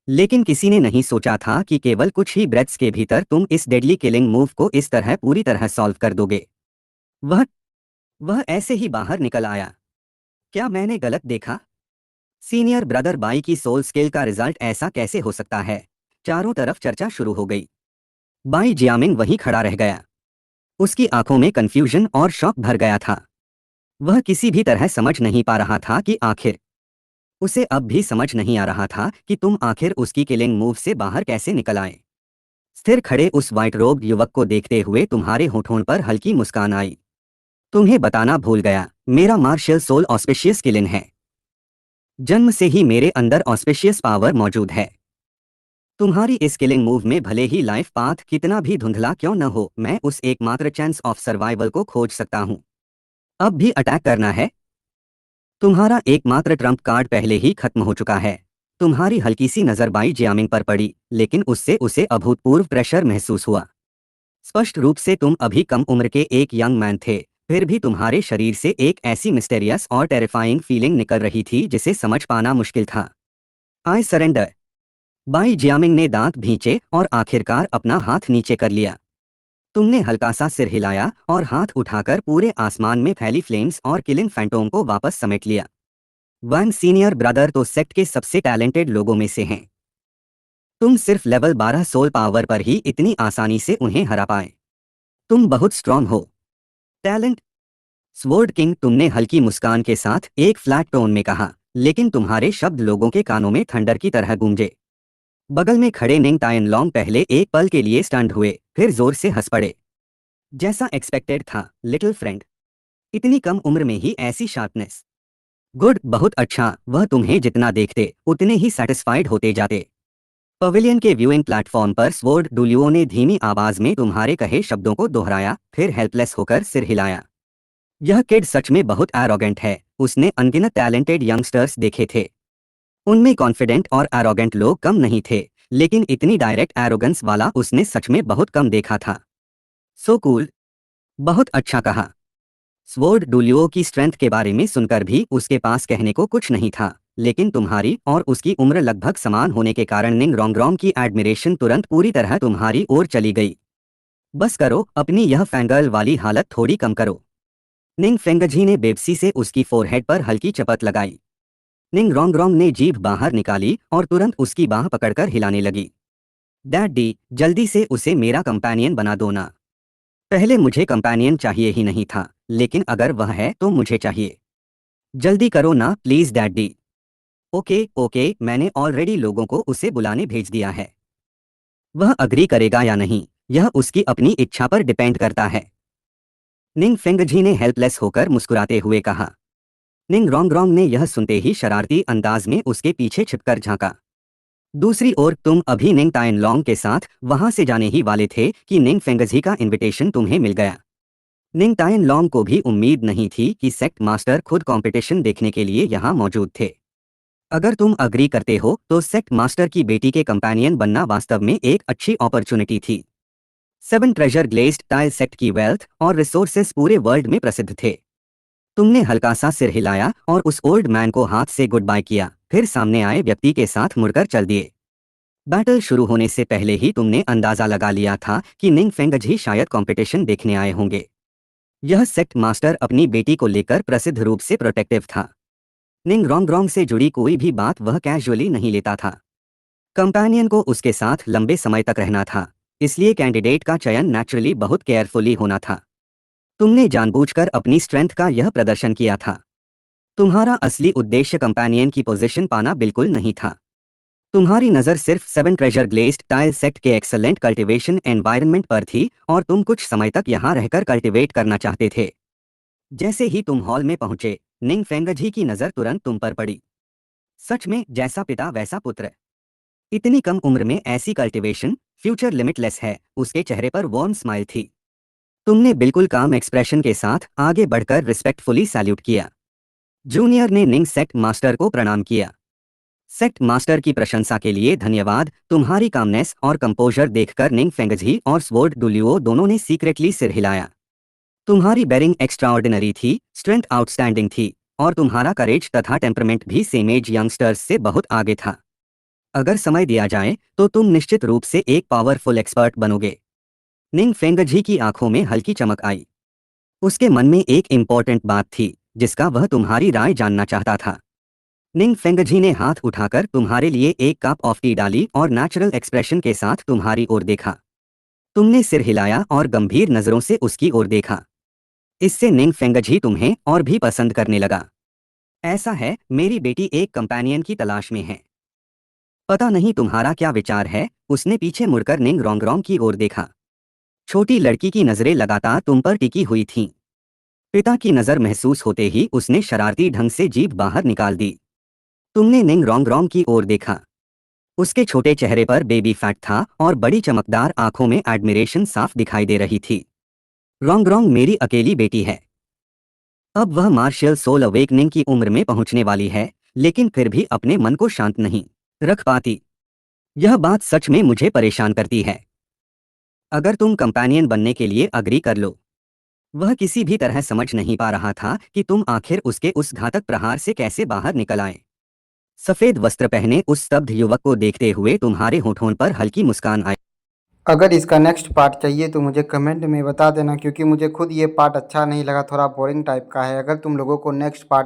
Speaker 1: लेकिन किसी ने नहीं सोचा था कि केवल कुछ ही ब्रेथ्स के भीतर तुम इस डेडली किलिंग मूव को इस तरह पूरी तरह सॉल्व कर दोगे। वह वह ऐसे ही बाहर निकल आया। क्या मैंने गलत देखा? सीनियर ब्रदर बाई की सोल स्किल का रिजल्ट ऐसा कैसे हो सकता है? चारों तरफ चर्चा शुरू हो गई। बाई जियामिंग वहीं खड़ा रह गया। उसकी आंखों में कंफ्यूजन और शॉक भर गया था। वह किसी भी तरह समझ नहीं पा रहा था कि आखिर उसे अब भी समझ नहीं आ रहा था कि तुम आखिर उसकी किलिंग मूव से बाहर कैसे निकल आए। स्थिर खड़े उस व्हाइट रोब युवक को देखते हुए तुम्हारे होठों पर हल्की मुस्कान आई। तुम्हें बताना भूल गया, मेरा मार्शल सोल ऑस्पिशियस किलिन है। जन्म से ही मेरे अंदर ऑस्पिशियस पावर मौजूद है। तुम्हारी इस किलिंग मूव में भले ही लाइफ पाथ कितना भी धुंधला क्यों न हो, मैं उस एकमात्र चांस ऑफ सर्वाइवल को खोज सकता हूं। अब भी अटैक करना है? तुम्हारा एकमात्र ट्रम्प कार्ड पहले ही खत्म हो चुका है। तुम्हारी हल्की सी नजर बाई जियामिंग पर पड़ी, लेकिन उससे उसे अभूतपूर्व प्रेशर महसूस हुआ। स्पष्ट रूप से तुम अभी कम उम्र के एक यंग मैन थे, फिर भी तुम्हारे शरीर से एक ऐसी मिस्टेरियस और टेरिफाइंग फीलिंग निकल रही थी जिसे समझ पाना मुश्किल था। I surrender. बाई जियामिंग ने दांत भींचे और आखिरकार अपना हाथ नीचे कर लिया। तुमने हल्का सा सिर हिलाया और हाथ उठाकर पूरे आसमान में फैली फ्लेम्स और किलिंग फैंटोम को वापस समेट लिया। वन सीनियर ब्रदर तो सेक्ट के सबसे टैलेंटेड लोगों में से हैं। तुम सिर्फ लेवल 12 सोल पावर पर ही इतनी आसानी से उन्हें हरा पाए। तुम बहुत स्ट्रांग हो। टैलेंट? स्वॉर्ड किंग, तुमने हल्की मुस्कान के साथ एक फ्लैट टोन में कहा, लेकिन तुम्हारे शब्द लोगों के कानों में थंडर की तरह गूंजे। बगल में खड़े निंग तायन लॉन्ग पहले एक पल के लिए स्टंड हुए, फिर जोर से हंस पड़े। जैसा एक्सपेक्टेड था लिटिल फ्रेंड, इतनी कम उम्र में ही ऐसी शार्पनेस। गुड, बहुत अच्छा। वह तुम्हें जितना देखते उतने ही सेटिस्फाइड होते जाते। पवेलियन के व्यूइंग प्लेटफॉर्म पर स्वॉर्ड डुलियो ने धीमी आवाज में तुम्हारे कहे शब्दों को दोहराया, फिर हेल्पलेस होकर सिर हिलाया। यह किड सच में बहुत एरोगेंट है। उसने अनगिनत टैलेंटेड यंगस्टर्स देखे थे, उनमें कॉन्फिडेंट और एरोगेंट लोग कम नहीं थे, लेकिन इतनी डायरेक्ट एरोगेंस वाला उसने सच में बहुत कम देखा था। So cool. बहुत अच्छा कहा। स्वॉर्ड डुलियो की स्ट्रेंथ के बारे में सुनकर भी उसके पास कहने को कुछ नहीं था, लेकिन तुम्हारी और उसकी उम्र लगभग समान होने के कारण निंग रोंगरोंग की एडमिरेशन तुरंत पूरी तरह तुम्हारी ओर चली गई। बस करो, अपनी यह फैंगर्ल वाली हालत थोड़ी कम करो। निंग फेंगजी ने बेबसी से उसकी फोरहेड पर हल्की चपत लगाई। निंग रोंगरोंग ने जीभ बाहर निकाली और तुरंत उसकी बाह पकड़कर हिलाने लगी। डैडी, जल्दी से उसे मेरा कंपेनियन बना दो ना। पहले मुझे कंपेनियन चाहिए ही नहीं था, लेकिन अगर वह है तो मुझे चाहिए। जल्दी करो ना प्लीज डैडी। ओके ओके, मैंने ऑलरेडी लोगों को उसे बुलाने भेज दिया है। वह अग्री करेगा या नहीं, यह उसकी अपनी इच्छा पर डिपेंड करता है। निंग फेंगजी ने हेल्पलेस होकर मुस्कुराते हुए कहा। निंग रोंगरोंग ने यह सुनते ही शरारती अंदाज में उसके पीछे छिपकर झांका। दूसरी ओर तुम अभी निंग तायन लॉन्ग के साथ वहां से जाने ही वाले थे कि निंग फेंगजी का इनविटेशन तुम्हें मिल गया। निंग तायन लॉन्ग को भी उम्मीद नहीं थी कि सेक्ट मास्टर खुद कंपटीशन देखने के लिए यहाँ मौजूद थे। अगर तुम अग्री करते हो तो सेक्ट मास्टर की बेटी के कंपेनियन बनना वास्तव में एक अच्छी अपॉर्चुनिटी थी। 7 ट्रेजर ग्लेज्ड टाइल सेक्ट की वेल्थ और रिसोर्सेस पूरे वर्ल्ड में प्रसिद्ध थे। तुमने हल्का सा सिर हिलाया और उस ओल्ड मैन को हाथ से गुड बाय किया, फिर सामने आए व्यक्ति के साथ मुड़कर चल दिए। बैटल शुरू होने से पहले ही तुमने अंदाजा लगा लिया था कि निंग फेंगजी शायद कंपटीशन देखने आए होंगे। यह सेक्ट मास्टर अपनी बेटी को लेकर प्रसिद्ध रूप से प्रोटेक्टिव था। निंग रोंगरोंग से जुड़ी कोई भी बात वह कैजुअली नहीं लेता था। कंपेनियन को उसके साथ लंबे समय तक रहना था, इसलिए कैंडिडेट का चयन नेचुरली बहुत केयरफुली होना था। तुमने जानबूझकर अपनी स्ट्रेंथ का यह प्रदर्शन किया था। तुम्हारा असली उद्देश्य कंपेनियन की पोजीशन पाना बिल्कुल नहीं था। तुम्हारी नज़र सिर्फ 7 ट्रेजर ग्लेज्ड टाइल सेक्ट के एक्सलेंट कल्टीवेशन एनवायरनमेंट पर थी और तुम कुछ समय तक यहाँ रहकर कल्टीवेट करना चाहते थे। जैसे ही तुम हॉल में पहुंचे, निंग फेंगजी की नज़र तुरंत तुम पर पड़ी। सच में जैसा पिता वैसा पुत्र। इतनी कम उम्र में ऐसी कल्टीवेशन, फ्यूचर लिमिटलेस है। उसके चेहरे पर वार्म स्माइल थी। तुमने बिल्कुल काम एक्सप्रेशन के साथ आगे बढ़कर रिस्पेक्टफुली सैल्यूट किया। जूनियर ने निंग सेक्ट मास्टर को प्रणाम किया। सेक्ट मास्टर की प्रशंसा के लिए धन्यवाद। तुम्हारी कामनेस और कंपोजर देखकर निंग फेंगजी और स्वॉर्ड डुलियो दोनों ने सीक्रेटली सिर हिलाया। तुम्हारी बेरिंग एक्स्ट्राऑर्डिनरी थी, स्ट्रेंथ आउटस्टैंडिंग थी, और तुम्हारा करेज तथा टेम्परमेंट भी सेम एज यंगस्टर्स से बहुत आगे था। अगर समय दिया जाए तो तुम निश्चित रूप से एक पावरफुल एक्सपर्ट बनोगे। निंग फेंगजी की आंखों में हल्की चमक आई। उसके मन में एक इम्पोर्टेंट बात थी जिसका वह तुम्हारी राय जानना चाहता था। निंग फेंगजी ने हाथ उठाकर तुम्हारे लिए एक कप ऑफ टी डाली और नेचुरल एक्सप्रेशन के साथ तुम्हारी ओर देखा। तुमने सिर हिलाया और गंभीर नजरों से उसकी ओर देखा। इससे निंग फेंगजी तुम्हें और भी पसंद करने लगा। ऐसा है, मेरी बेटी एक कंपेनियन की तलाश में है। पता नहीं तुम्हारा क्या विचार है। उसने पीछे मुड़कर निंग रोंगरोंग की ओर देखा। छोटी लड़की की नजरें लगातार तुम पर टिकी हुई थीं। पिता की नजर महसूस होते ही उसने शरारती ढंग से जीभ बाहर निकाल दी। तुमने निंग रोंगरोंग की ओर देखा। उसके छोटे चेहरे पर बेबी फैट था और बड़ी चमकदार आंखों में एडमिरेशन साफ दिखाई दे रही थी। रोंगरोंग मेरी अकेली बेटी है। अब वह मार्शियल सोल अवेकनिंग की उम्र में पहुंचने वाली है, लेकिन फिर भी अपने मन को शांत नहीं रख पाती। यह बात सच में मुझे परेशान करती है। अगर तुम कंपेनियन बनने के लिए अग्री कर लो। वह किसी भी तरह समझ नहीं पा रहा था कि तुम आखिर उसके उस घातक प्रहार से कैसे बाहर निकल आए। सफेद वस्त्र पहने उस स्तब्ध युवक को देखते हुए तुम्हारे होठों पर हल्की मुस्कान आई।
Speaker 2: अगर इसका नेक्स्ट पार्ट चाहिए तो मुझे कमेंट में बता देना, क्योंकि मुझे खुद ये पार्ट अच्छा नहीं लगा, थोड़ा बोरिंग टाइप का है। अगर तुम लोगों को नेक्स्ट पार्ट